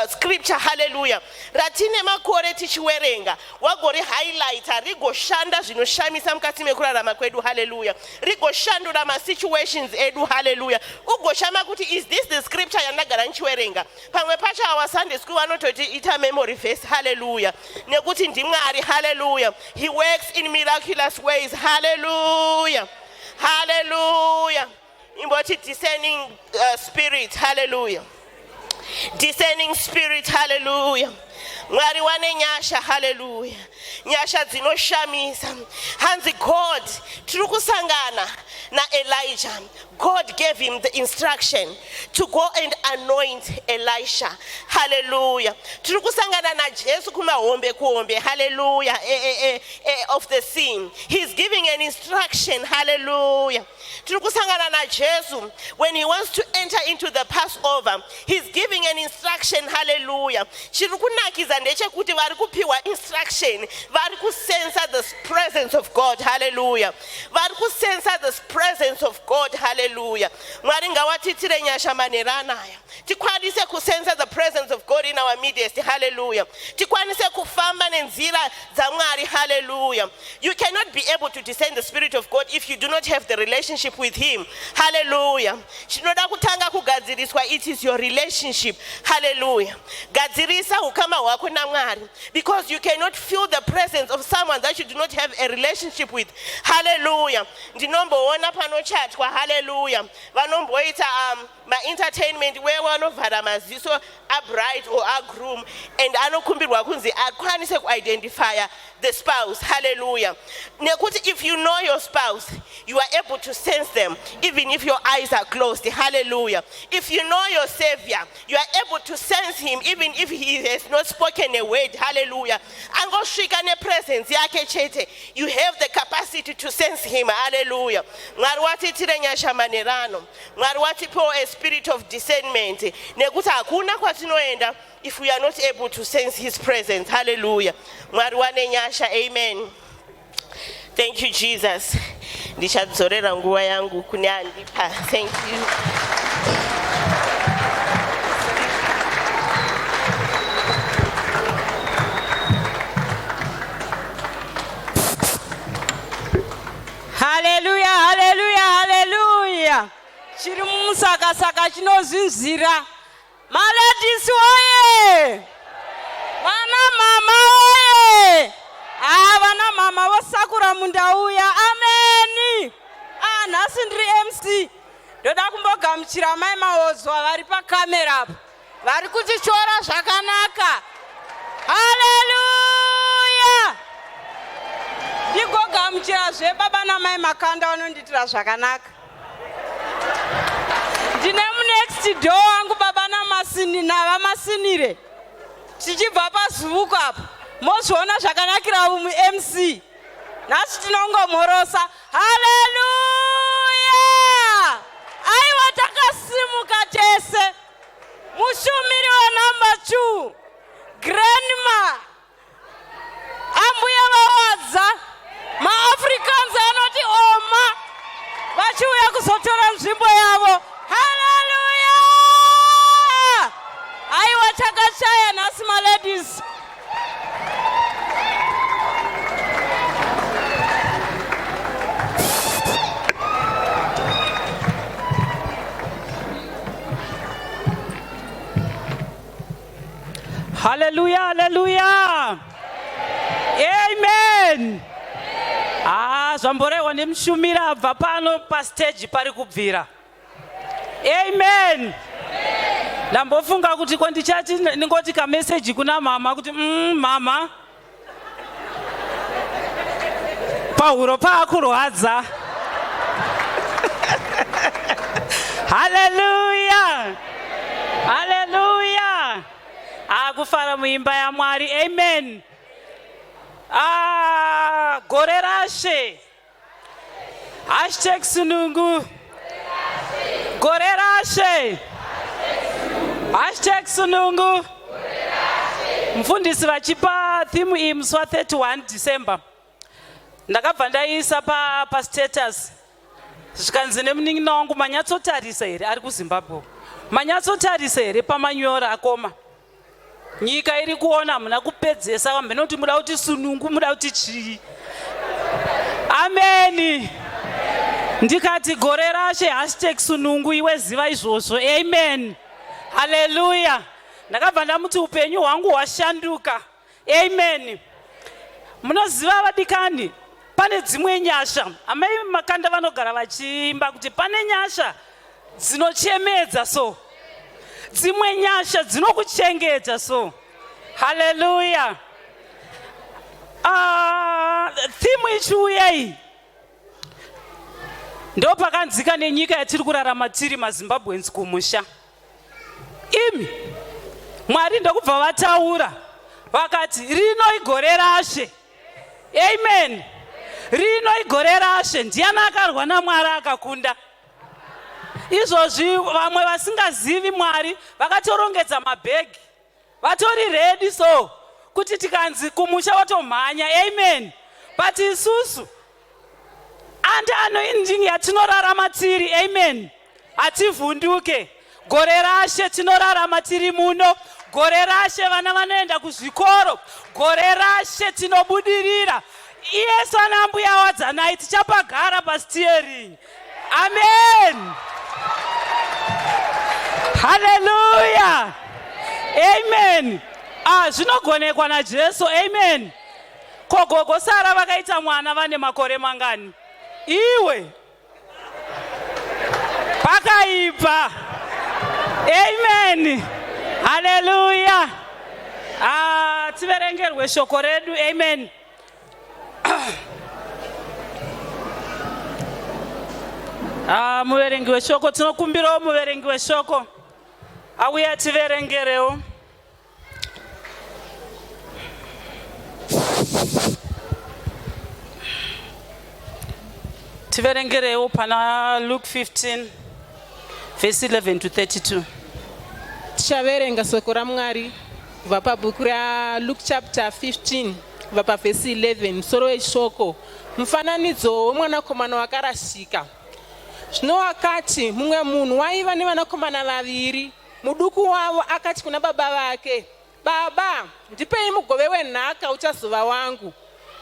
scripture. Hallelujah. Ratine makore tichiwerenga wagori highlighter rigoshanda zvinoshamisa mukati mekurarama kwedu. Hallelujah. Rigoshandura ma situations edu. Hallelujah. Ugoshama kuti is this the scripture yandagara nchiwerenga? Pamwe pacho our Sunday school vanototi ita memory verse. Hallelujah. Nekuti ndimwari. Hallelujah. He works in miraculous ways. Hallelujah. Hallelujah. Imboti discerning spirit. Hallelujah. Discerning spirit. Hallelujah. Mwari wane nyasha. Hallelujah. Nyasha dzinoshamisa. Hanzi God tirikusangana na Elijah. God gave him the instruction to go and anoint Elisha. Hallelujah. Tirikusangana na Jesu kumahombe kuombe. Hallelujah. Of the scene. He's giving an instruction. Hallelujah. Tirikusangana na Jesu when he wants to enter into the Passover. He's giving an instruction. Hallelujah. Chirikunakiza ndechekuti vari kupiwa instruction. Vari kusensa the presence of God. Hallelujah. Vari kusensa the presence of God. Hallelujah. Mwari ngawatitire nyasha maneranaya. Tikwanise kusensa the presence of God in our midst. Hallelujah. Tikwanise kufamba nenzira za Mwari. Hallelujah. You cannot be able to discern the Spirit of God if you do not have the relationship with him. Hallelujah. Chinoda kutanga kugadziriswa, it is your relationship. Hallelujah. Gadzirisa ukama wako na Mwari, because you cannot feel the presence of someone that you do not have a relationship with. Hallelujah. Ndinomboona panochatwa. Hallelujah. Vanomboita ma entertainment where vanovhara maziso a bride or a groom and anokumbirwa kunzi akwanise kuidentify the spouse. Hallelujah. Nekuti if you know your spouse, you are able to sense them even if your eyes are closed. Hallelujah. If you know your Savior, you are able to sense him even if he has not spoken a word. Hallelujah. Angoshika ne presence yake chete, you have the capacity to sense him. Hallelujah. Mwari watitire nyasha manerano. Mwari watipo a spirit of discernment nekuti hakuna kwatinoenda if we are not able to sense his presence. Hallelujah. Mwari wane nyasha. Amen. Thank you, Jesus. Ndichadzorera nguva yangu kune andipa. Thank you. Hallelujah, hallelujah, hallelujah. Chiri mumusakasaka chinozinzira. Maledisi oye! Vana mama oye! Vana mama vosakura munda uya. Ameni. Nhasi ndiri MC. Ndoda kumbogamuchira mai maozwa vari pakamera apo. Vari kuchichora zvakanaka. Hallelujah! Ndigogamuchira zvebaba namai makanda vanonditira zvakanaka. Ndine munext door wangu baba navamasinire. Tichibva pazuvuko apo. Mozviona zvakanakira umu MC. Nhasi tinongomhorosa. Hallelujah! Aiwa takasimuka tese. Mushumiri wanumber 2. Grandma. Ambuya vawadza. Ma-Africans anoti oma. Vachiuya kuzotora nzvimbo yavo. Hallelujah! Aiwa takashaya nhasi maladies. Hallelujah, hallelujah. Amen. Zvamborewa nemushumiri abva pano pastage pari kubvira. Amen. Ndambofunga kuti kondichati ndingoti kameseji kuna mama kuti mama pahuro paakurwadza. Hallelujah. Hallelujah. Kufara muimba ya Mwari. Amen. Gore rashe. #sunungu. Gore rashe. #sunungu. Mfundisi vachipa theme iyi musi wa 31 December. Ndakabva ndaisa pa status. Zvikanzi nemunin'ina wangu manyatsotarisa here ari kuZimbabwe. Manyatsotarisa here pamanyora akoma. Nyika iri kuona muna kupedzesa vambe noti muda kuti sunungu muda kuti chii. Amen. Ndikati gore rashe #sunungu iwe ziva izvozvo. Amen. Hallelujah. Ndakabva ndamuti upenyu hwangu hwashanduka. Amen. Munoziva vadikani pane dzimwe nyasha amai makanda vanogara vachiimba kuti pane nyasha dzinochemedza so. Dzimwe nyasha dzinokuchengeta so. Hallelujah. Theme ichiuya iyi ndo pakanzika nenyika yatiri kurarama tiri maZimbabweans kumusha. Imi Mwari ndokubva vataura vakati rino igore rashe. Amen. Rino igore rashe. Ndiani akarwa naMwari akakunda? Izvozvi vamwe vasingazivi Mwari vakatorongedza mabhegi vatori ready so kuti tikanzi kumusha watomhanya. Amen. But isusu andano ending yatinorarama tiri. Amen. Hativhunduke. Gore rashe tinorarama tiri muno. Gore rashe vana vanoenda kuzvikoro. Gore rashe tinobudirira. Yesu anambuya wadzanai tichapagara pasteering. Amen. Hallelujah. Amen. Zvinogonekwa naJesu. Amen. Kogogo Sara vakaita mwana vane makore mangani? Iwe pakaipa. Amen. Hallelujah. Tiverengerwe shoko redu. Amen. Muverengi weshoko tinokumbirawo muverengi weshoko auya ativerengerewo. Tiverengerewo pana Luke 15 verse 11 to 32. Tichaverenga soko raMwari kubva pabhuku raLuke chapter 15 kubva pavhesi 11. Musoro weshoko, mufananidzo womwanakomana wakarasika. Zvino akati mumwe munhu waiva nevanakomana vaviri. Muduku wavo akati kuna baba vake, baba, ndipei mugove wenhaka uchazova wangu.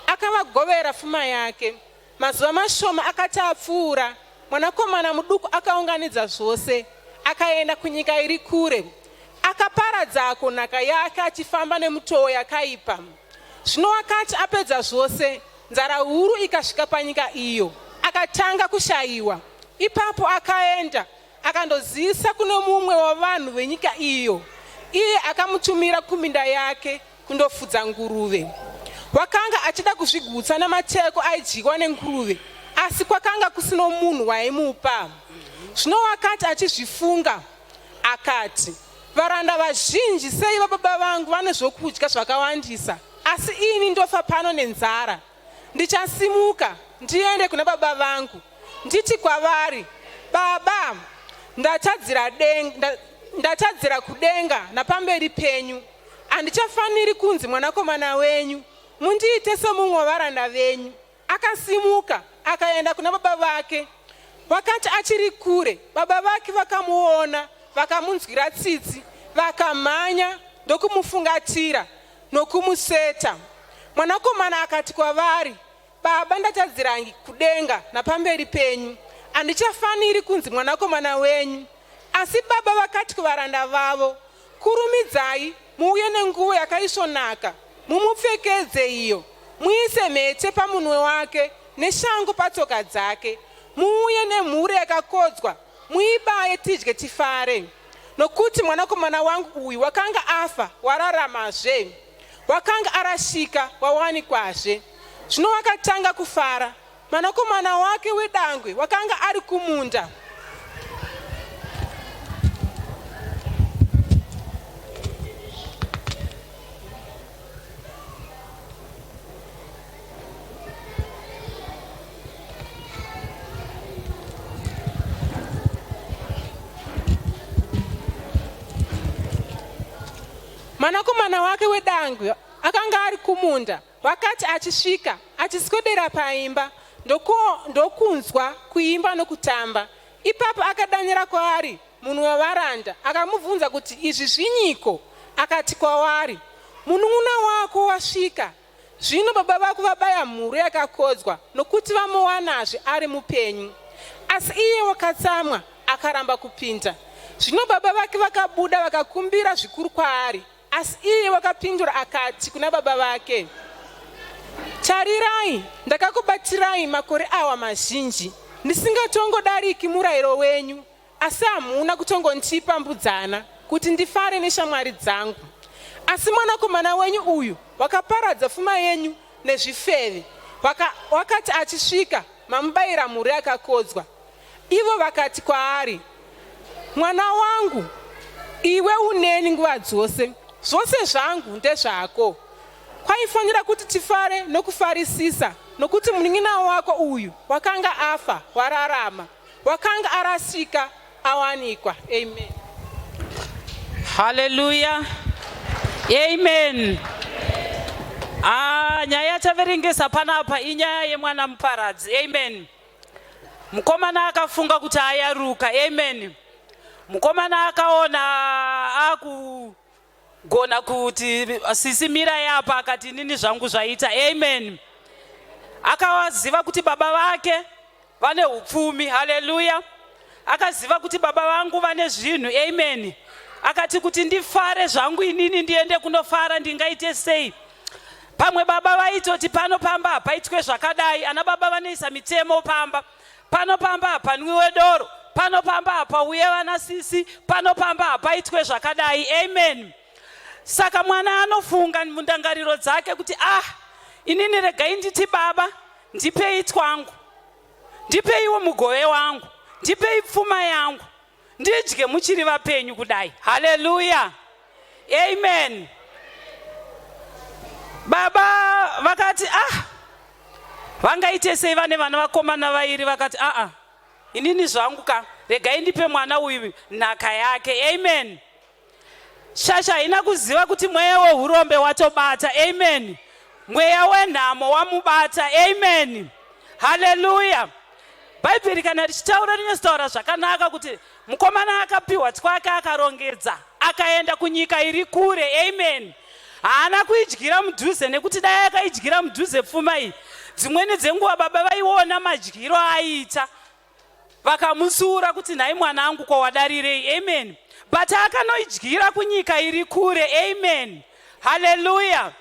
Akavagovera pfuma yake. Mazuva mashoma akati apfuura, mwanakomana muduku akaunganidza zvose, akaenda kunyika iri kure. Akaparadzako nhaka yake achifamba nemutoo yakaipa. Zvino akati apedza zvose, nzara huru ikasvika panyika iyo, akatanga kushayiwa. Ipapo akaenda akandozivisa kune mumwe wavanhu venyika iyo. Iye akamutumira kuminda yake kundofudza nguruve. Wakanga achida kuzvigutsa namateko aidyiwa nenguruve, asi kwakanga kusino munhu waimupa. Zvino wakati achizvifunga, akati, varanda vazhinji sei vababa vangu vane zvokudya zvakawandisa, asi ini ndofa pano nenzara. Ndichasimuka ndiende kuna baba vangu nditi kwavari, baba, ndatadzira kudenga napamberi penyu. Handichafaniri kunzi mwanakomana wenyu. Mundiite semumwe wavaranda venyu. Akasimuka akaenda kuna baba vake. Wakati achiri kure, baba vake vakamuona, vakamunzwira tsitsi, vakamhanya ndokumufungatira nokumuseta. Mwanakomana akati kwavari, baba, ndatadzira kudenga napamberi penyu. Handichafaniri kunzi mwanakomana wenyu. Asi baba vakati kuvaranda vavo, kurumidzai muuye nenguo yakaisvonaka, mumupfekedze iyo, muise mhete pamunwe wake neshangu patsoka dzake, muuye nemhuru yakakodzwa, muibaye tidye tifare. Nokuti mwanakomana wangu uyu wakanga afa wararamazve, wakanga arashika wawanikwazve. Zvino wakatanga kufara. Mwanakomana wake wedangwe wakanga ari kumunda. Mwanakomana wake wedangwe akanga ari kumunda. Wakati achisvika, achiswedera paimba, ndokunzwa kuimba nokutamba. Ipapo akadanyira kwaari munhu wavaranda, akamubvunza kuti izvi zvinyiko. Akati kwavari, munun'una wako wasvika. Zvino baba vako vabaya mhuru yakakodzwa, nokuti vamuwanazve ari mupenyu. Asi iye wakatsamwa akaramba kupinda. Zvino baba vake vakabuda vakakumbira zvikuru kwaari. Asi iye wakapindura akati kuna baba vake, tarirai, ndakakubatirai makore awa mazhinji, ndisingatongodariki murayiro wenyu, asi hamuna kutongondipa mbudzana kuti ndifare neshamwari dzangu. Asi mwanakomana wenyu uyu wakaparadza pfuma yenyu nezvifeve. Wakati achisvika, mamubayira mhuru yakakodzwa. Ivo vakati kwaari, mwana wangu, iwe uneni nguva dzose, zvose zvangu ndezvako. Kwaifanira kuti tifare nokufarisisa, nokuti munun'una wako uyu wakanga afa wararama, wakanga arasika awanikwa. Amen. Hallelujah. Amen. Nyaya yataverengesa panapa inyaya yemwana muparadzi. Amen. Mukomana akafunga kuti ayaruka. Amen. Mukomana akaona akugona kuti sisimira yapa, akati nini zvangu zvaita. Amen. Akaziva kuti baba vake vane upfumi. Hallelujah. Akaziva kuti baba vangu vane zvinhu. Amen. Akati kuti ndifare zvangu inini ndiende kunofara ndingaite sei. Pamwe baba vaitoti pano pamba paitwe zvakadai, ana baba vanoisa mitemo pamba. Pano pamba panwiwe doro, pano pamba pauye vanasisi, pano pamba paitwe zvakadai. Amen. Saka mwana anofunga mundangariro dzake kuti inini regai nditi baba, ndipei twangu, ndipeiwo mugove wangu, ndipei pfuma yangu, ndidye muchiri vapenyu kudai. Hallelujah. Amen. Baba vakati vangaite sei vane vana vakomana vairi, vakati inini zvangu ka regai ndipe mwana uyu nhaka yake. Amen. Shasha haina kuziva kuti mweya weurombe watobata. Amen. Mweya wenhamo wamubata. Amen. Haleluya. Bhaibheri kana richitaura rinyotaura zvakanaka kuti mukomana akapiwa twake akarongedza akaenda kunyika iri kure. Amen. Haana kuidyira mudhuze nekuti dai akaidyira mudhuze pfuma iyi dzimweni dzenguva baba vaiona madyiro aiita vakamusura kuti nhai mwana angu kwawadarirei. Amen. But akanoidyira kunyika iri kure. Amen. Haleluya.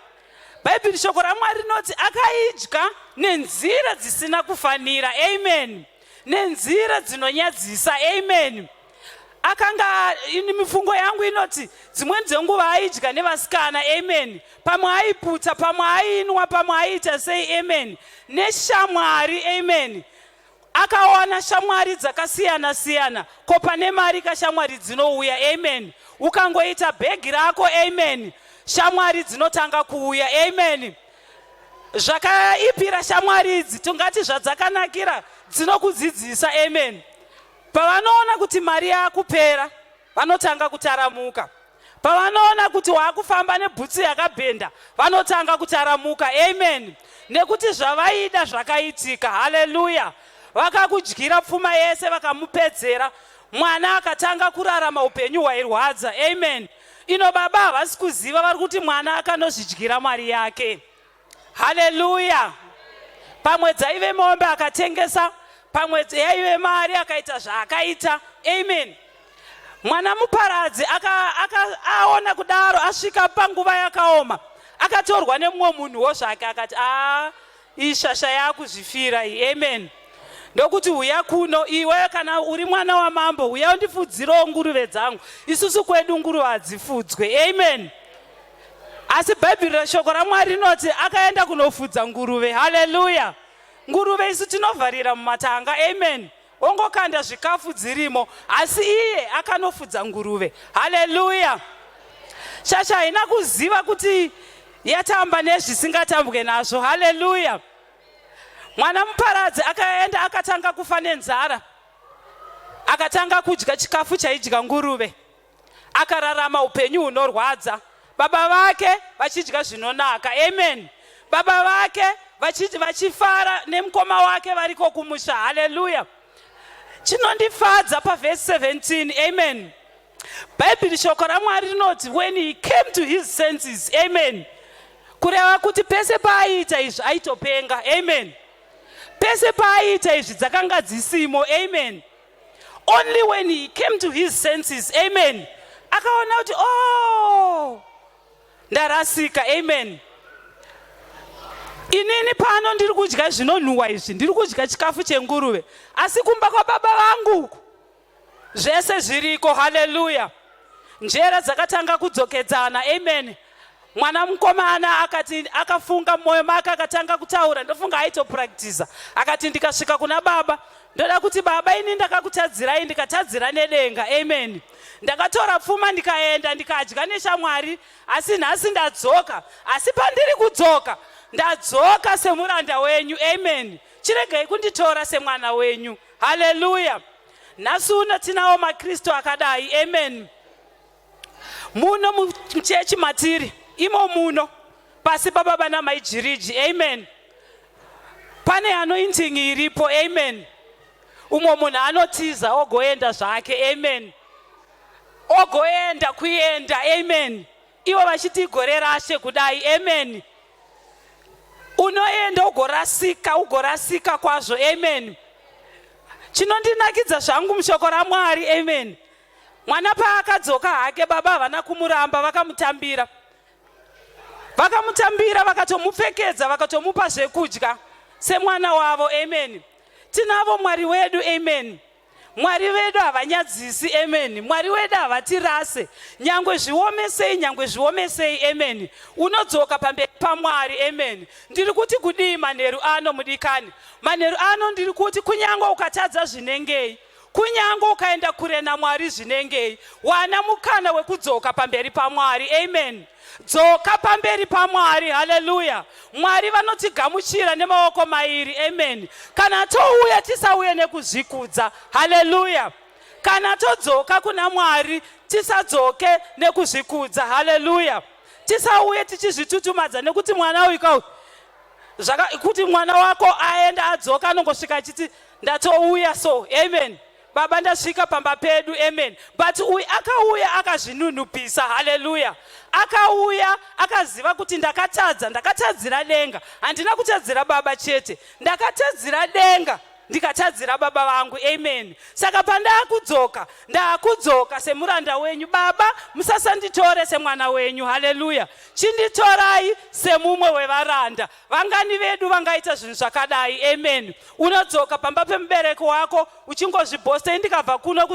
Bhaibheri shoko raMwari rinoti akaidya nenzira dzisina kufanira. Amen. Nenzira dzinonyadzisa. Amen. Akanga ini mifungo yangu inoti dzimweni dzenguva aidya nevasikana. Amen. Pamwe aiputsa, pamwe ainwa, pamwe aiita sei. Amen. Neshamwari. Amen. Akaona shamwari dzakasiyana siyana, ko pane mari kashamwari dzinouya. Amen. Ukangoita bhegi rako. Amen. Shamwari dzinotanga kuuya. Amen. Zvakaipira shamwari idzi tongati zvadzakanakira dzinokudzidzisa. Amen. Pavanoona kuti mari yakupera vanotanga kutaramuka. Pavanoona kuti waakufamba nebhutsi yakabhenda vanotanga kutaramuka. Amen. Nekuti zvavaida zvakaitika. Haleluya. Vakakudyira pfuma yese vakamupedzera, mwana akatanga kurarama upenyu hwairwadza. Amen. Ino baba havasi kuziva vari kuti mwana akanozvidyira mari yake. Haleluya. Pamwe dzaive mombe akatengesa, pamwe yaive mari akaita zvaakaita. Amen. Mwana muparadzi aona kudaro asvika panguva yakaoma akatorwa nemumwe munhuwo zvake akati iyi shasha yakuzvifira iyi. Amen. Ndokuti uya kuno iwe kana uri mwana wamambo uya undifudzirawo nguruve dzangu. Isusu kwedu nguruve hadzifudzwe. Amen. Asi Bhaibheri reshoko raMwari rinoti akaenda kunofudza nguruve. Haleluya. Nguruve isu tinovharira mumatanga. Amen. Ongokanda zvikafu dzirimo, asi iye akanofudza nguruve. Haleluya. Shasha haina kuziva kuti yatamba nezvisingatambwe nazvo. Haleluya. Mwana muparadzi akaenda akatanga kufa nenzara, akatanga kudya chikafu chaidya nguruve, akararama upenyu hunorwadza. Baba vake vachidya zvinonaka. Amen. Baba vake vachifara nemukoma wake variko kumusha. Haleluya. Chinondifadza pavhesi 17. Amen. Bhaibheri shoko raMwari rinoti when he came to his senses. Amen. Kureva kuti pese paaiita izvi aitopenga. Amen. Pese paaiita izvi dzakanga dzisimo. Amen. Only when he came to his senses. Amen. Akaona kuti ndarasika. Amen. Inini pano ndiri kudya zvinonhuhwa izvi, ndiri kudya chikafu chenguruve, asi kumba kwababa vangu zvese zviriko. Haleluya. Njera dzakatanga kudzokedzana. Amen. Mwana mukomana akafunga mumwoyo make akatanga kutaura, ndofunga aitopractiza. Akati ndikasvika kuna baba ndoda kuti baba ini ndakakutadzirai ndikatadzira nedenga. Amen. Ndakatora pfuma ndikaenda ndikadya neshamwari, asi nhasi ndadzoka. Asi pandiri kudzoka ndadzoka semuranda wenyu. Amen. Chiregai kunditora semwana wenyu. Haleluya. Nhasi uno tinawo maKristu akadai. Amen. Muno muchechi matiri imo muno pasi pababa namaijiriji. Amen. Pane anointing iripo. Amen. Umwe munhu anotiza ogoenda zvake. Amen. Ogoenda kuenda. Amen. Ivo vachiti gore rashe kudai. Amen. Unoenda ugorasika kwazvo. Amen. Chinondinakidza zvangu mushoko raMwari. Amen. Mwana paakadzoka hake baba havana kumuramba, vakamutambira vakatomupfekedza vakatomupa zvekudya semwana wavo. Amen. Tinavo Mwari wedu. Amen. Mwari wedu havanyadzisi. Amen. Mwari wedu havatirase nyangwe zviomesei. Amen. Unodzoka pamberi paMwari. Amen. Ndiri kuti kudii manheru ano mudikani? Manheru ano ndiri kuti kunyangwe ukatadza zvinengei, kunyange ukaenda kure naMwari zvinengei, wana mukana wekudzoka pamberi paMwari. Amen. Dzoka pamberi paMwari. Haleluya. Mwari vanotigamuchira nemaoko mairi. Amen. Kana touya tisauye nekuzvikudza. Haleluya. Kana todzoka kuna Mwari tisadzoke nekuzvikudza. Haleluya. Tisauye tichizvitutumadza nekuti mwana uyu kuti mwana wako aenda adzoka anongosvika achiti ndatouya so. Amen. Baba ndasvika pamba pedu. Amen. But uyu akauya akazvinunhupisa. Haleluya. Akauya akaziva kuti ndakatadzira denga, handina kutadzira baba chete, ndakatadzira denga ndikatadzira baba vangu. Amen. Saka ndakudzoka semuranda wenyu. Baba, musasanditore semwana wenyu. Haleluya. Chinditorai semumwe wevaranda. Vangani vedu vangaita zvinhu zvakadai. Amen. Unodzoka pamba pemubereki wako uchingozvibhosta. Ndikabva kuno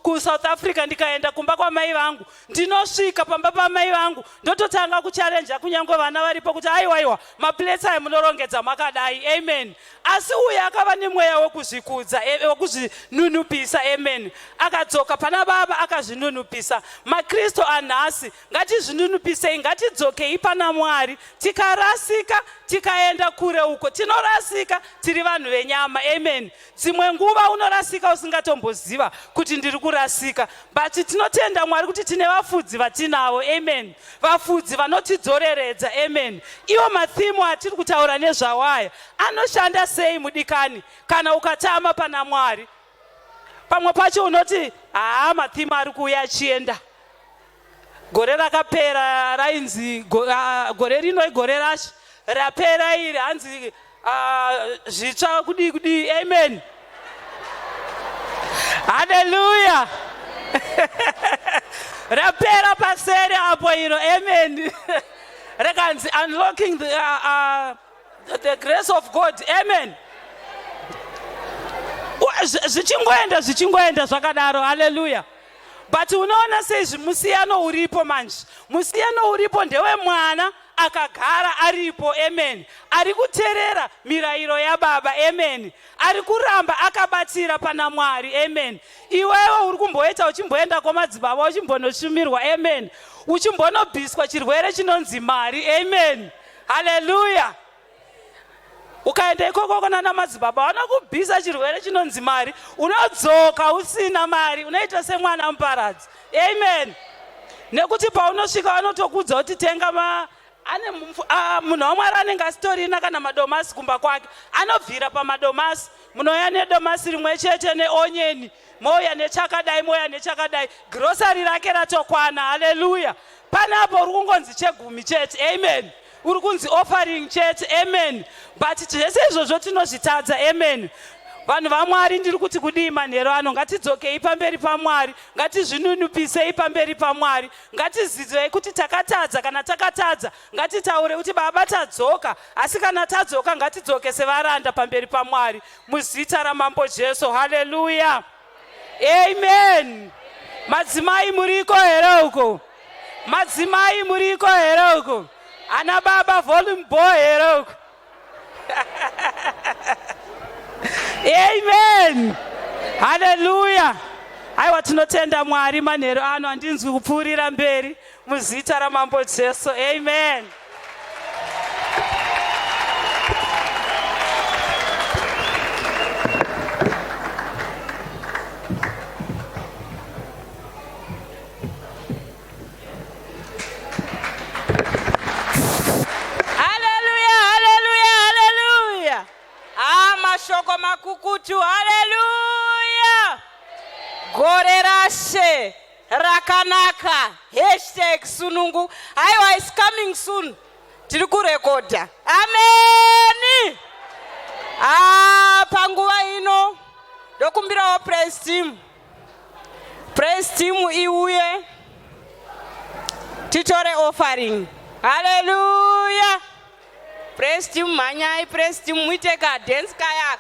kuSouth Africa ndikaenda kumba kwamai vangu, ndinosvika pamba pamai vangu ndototanga kuchalenja kunyange vana varipo kuti aiwaiwa maplets aya munorongedza makadai. Amen. Asi uyu akava nemweya wekuzvikudza, wekuzvinunhupisa. Amen. Akadzoka pana baba akazvinunhupisa. maKristu anhasi ngatizvinunhupisei, ngatidzokei pana Mwari. Tikarasika tikaenda kure uko tinorasika tiri vanhu venyama. Amen. Dzimwe nguva unorasika usingatomboziva kuti ndiri kurasika, but tinotenda Mwari kuti tine vafudzi vatinavo. Amen. Vafudzi vanotidzoreredza. Amen. Iwo mathimu atiri kutaura nezvawaya anoshanda sei mudikani kana ukatama pana Mwari? Pamwe pacho unoti mathimu ari kuuya achienda. Gore rakapera rainzi gore rino igore rashi rapera iri hanzi zvitsva kudi. Amen. Haleluya. Rapera pasere apo iro. Amen. Rekanzi unlocking the grace of God. Amen. Zvichingoenda zvakadaro. Haleluya. But unoona sei musiyano uripo manje. Musiyano uripo ndewe mwana akagara aripo. Amen. Ari kuteerera mirayiro yaBaba. Amen. Ari kuramba akabatira pana Mwari. Amen. Iwewe uri kumboita uchimboenda kwamadzibaba uchimbonoshumirwa. Amen. Uchimbonobviswa chirwere chinonzi mari. Amen. Haleluya. Ukaenda ikoko kuna namadzibaba vanokubvisa chirwere chinonzi mari, unodzoka usina mari, unoita semwana muparadzi. Amen. Nekuti paunosvika vanotokudza kuti tenga munhu waMwari anenge asitorina kana madomasi kumba kwake, anobvira pamadomasi. Munoya nedomasi rimwe chete neonyeni, mouya nechakadai, mouya nechakadai, grosari rake ratokwana. Haleluya. Panapo uri kungonzi chegumi chete. Amen. Uri kunzi offering chete. Amen. But zvese izvozvo tinozvitadza. Amen. Vanhu vaMwari ndiri kuti kudii manheru ano, ngatidzokei pamberi paMwari, ngatizvinunhupisei pamberi paMwari, ngatizivei kuti takatadza. Kana takatadza ngatitaure kuti Baba tadzoka, asi kana tadzoka ngatidzoke sevaranda pamberi paMwari muzita raMambo Jesu. Haleluya. Amen. Madzimai muriko here uko? Madzimai muriko here uko? Ana baba volume boy here uko? Amen. Haleluya. Aiwa tinotenda Mwari manheru ano, handinzwi kupfuurira mberi muzita raMambo Jesu. Amen. Mashoko makukutu. Haleluya. Gore rashe rakanaka. #sunungu. Aiwa is coming soon. Tiri kurekoda. Amen. Panguva ino ndokumbirawo praise team. Praise team iuye titore offering. Haleluya. Praise team manyai, praise team muite ka dance kayak.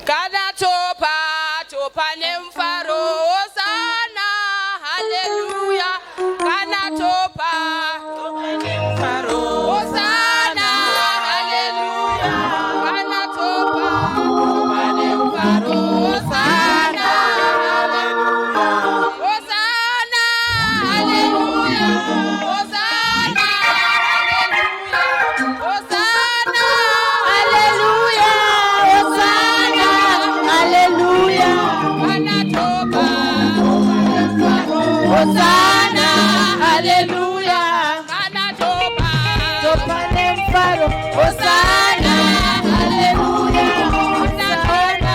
Kana topa haleluya. Topa nemfaro, Hosana, haleluya. Hosana,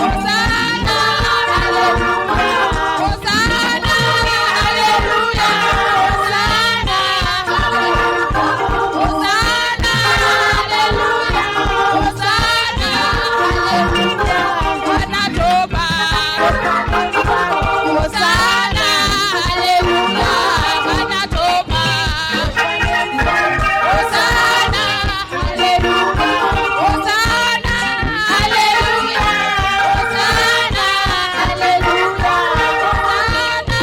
Hosana, haleluya. Hosana, haleluya. Hosana, Hosana, haleluya. Hosana, haleluya. Wanatoba. Hosana, haleluya. Wanatoba. Hosana, haleluya. Hosana, haleluya. Hosana, haleluya. Hosana,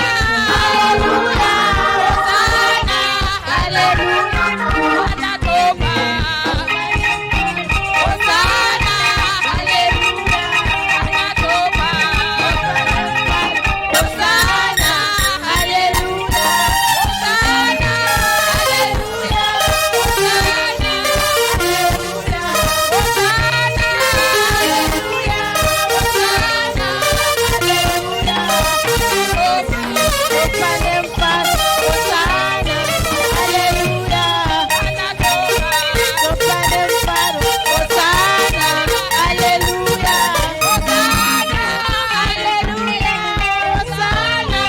haleluya. Hosana, haleluya. Wanatoba. Hosana, haleluya. Wanatoba. Hosana, haleluya. Hosana, haleluya. Hosana, haleluya. Hosana, haleluya. Hosana, haleluya. Topa nemfaro, Hosana, haleluya. Topa nemfaro, Hosana, haleluya. Hosana, haleluya. Hosana,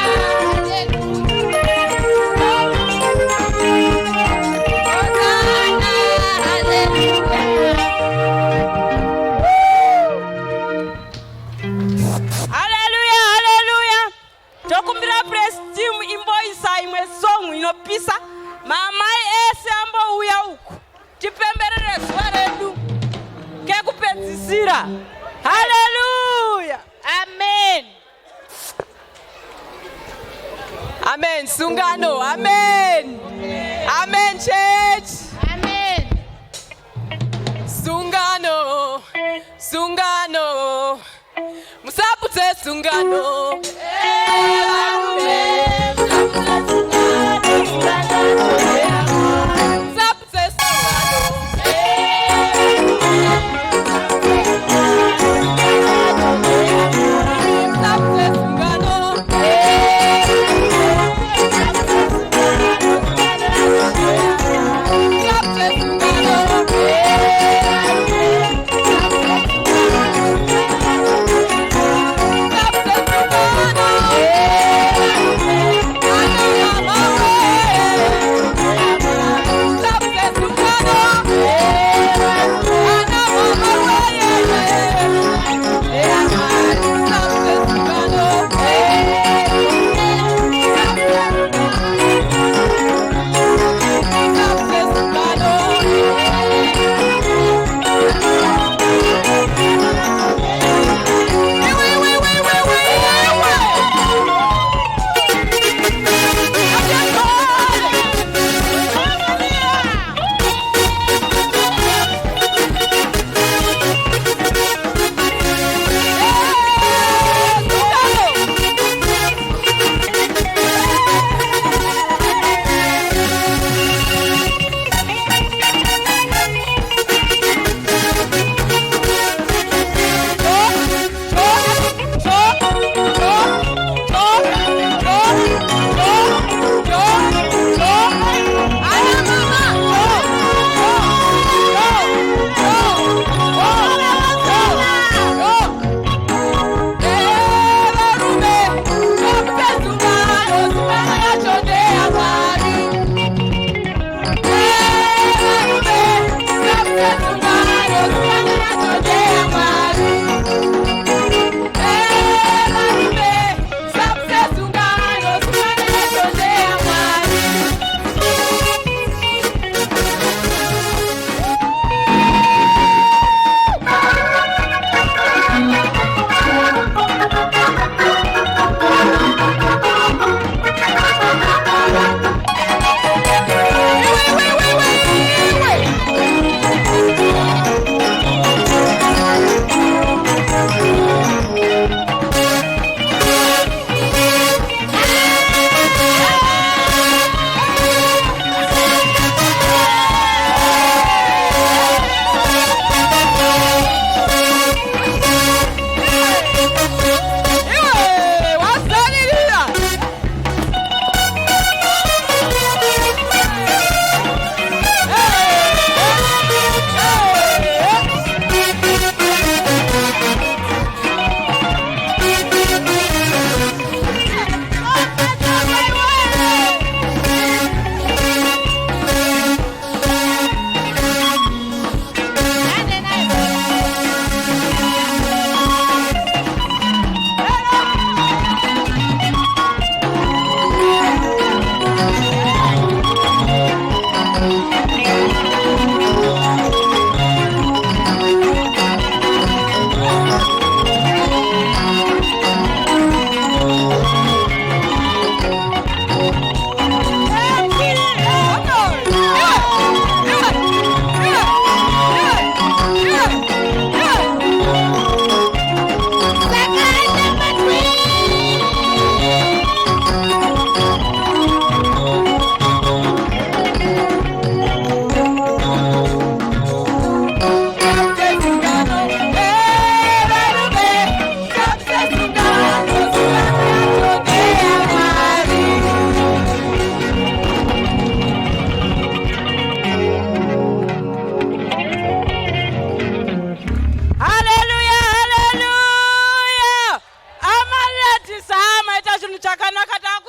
haleluya haleluya tokumbira praise team imboisa imwe song inopisa mamai ese ambouya uku tipemberere zuva redu kekupedzisira haleluya Amen. Amen. Sungano. Amen. Amen, church. amen. Sungano. Sungano. Musapute sungano. Musapute sungano. Musapute sungano. Musapute sungano.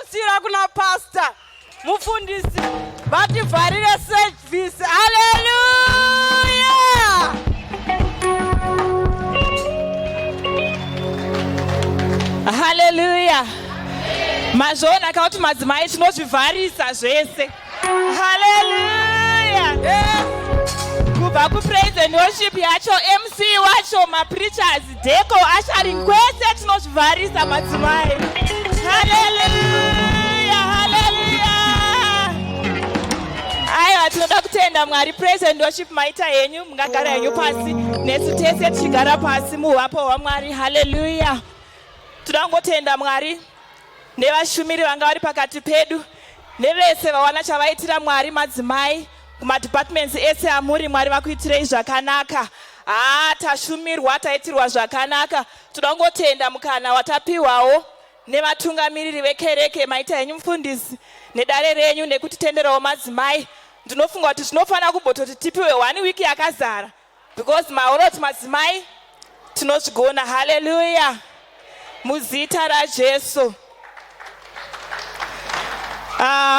pekupedzisira kuna pasta mufundisi vativharire service. Haleluya! Haleluya. Mazvoonaka kuti madzimai tinozvivharisa zvese. Haleluya. Kubva kupraise and worship yacho, MC wacho, mapreachers, deco, ushering, kwese tinozvivharisa madzimai. Haleluya. Haleluya. Aiwa, tinoda kutenda Mwari. Praise and worship maita henyu, mungagara henyu pasi, nesu tese tichigara pasi muhwapo hwaMwari. Haleluya. Tinongotenda Mwari nevashumiri vanga vari pakati pedu nevese vawana chavaitira Mwari madzimai kumadepartments ese amuri. Mwari vakuitirei zvakanaka. Tashumirwa, taitirwa zvakanaka. Tinongotenda mukana watapiwawo nevatungamiriri vekereke maita henyu mufundisi nedare renyu nekutitenderawo madzimai. Ndinofunga kuti zvinofanira kumbototi tipiwe 1 week yakazara because maoroti madzimai tinozvigona. Haleluya. Muzita raJesu.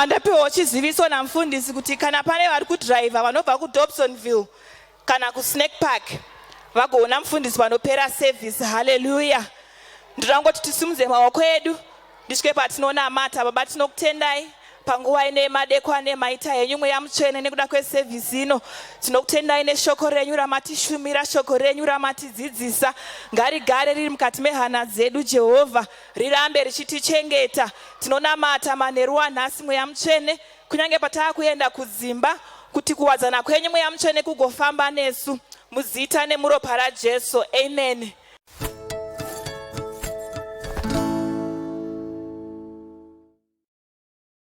Ndapiwa chiziviso namufundisi kuti kana pane vari kudriver vanobva kuDobsonville kana kuSnake Park vagoona mufundisi vanopera service. Haleluya. Ndinongoti tisimudze maoko edu ndisvike patinonamata. Baba, tinokutendai panguva ine madekwana maita henyu mweya mutsvene nekuda kweservice ino. Tinokutendai neshoko renyu ramatishumira, shoko renyu ramatidzidzisa. Ngarigare riri mukati mehana dzedu Jehovha, rirambe richitichengeta. Tinonamata manheru wanhasi mweya mutsvene, kunyange pataakuenda kudzimba, kuti kuwadzana kwenyu mweya mutsvene kugofamba nesu. Muzita nemuropa raJesu. Amen.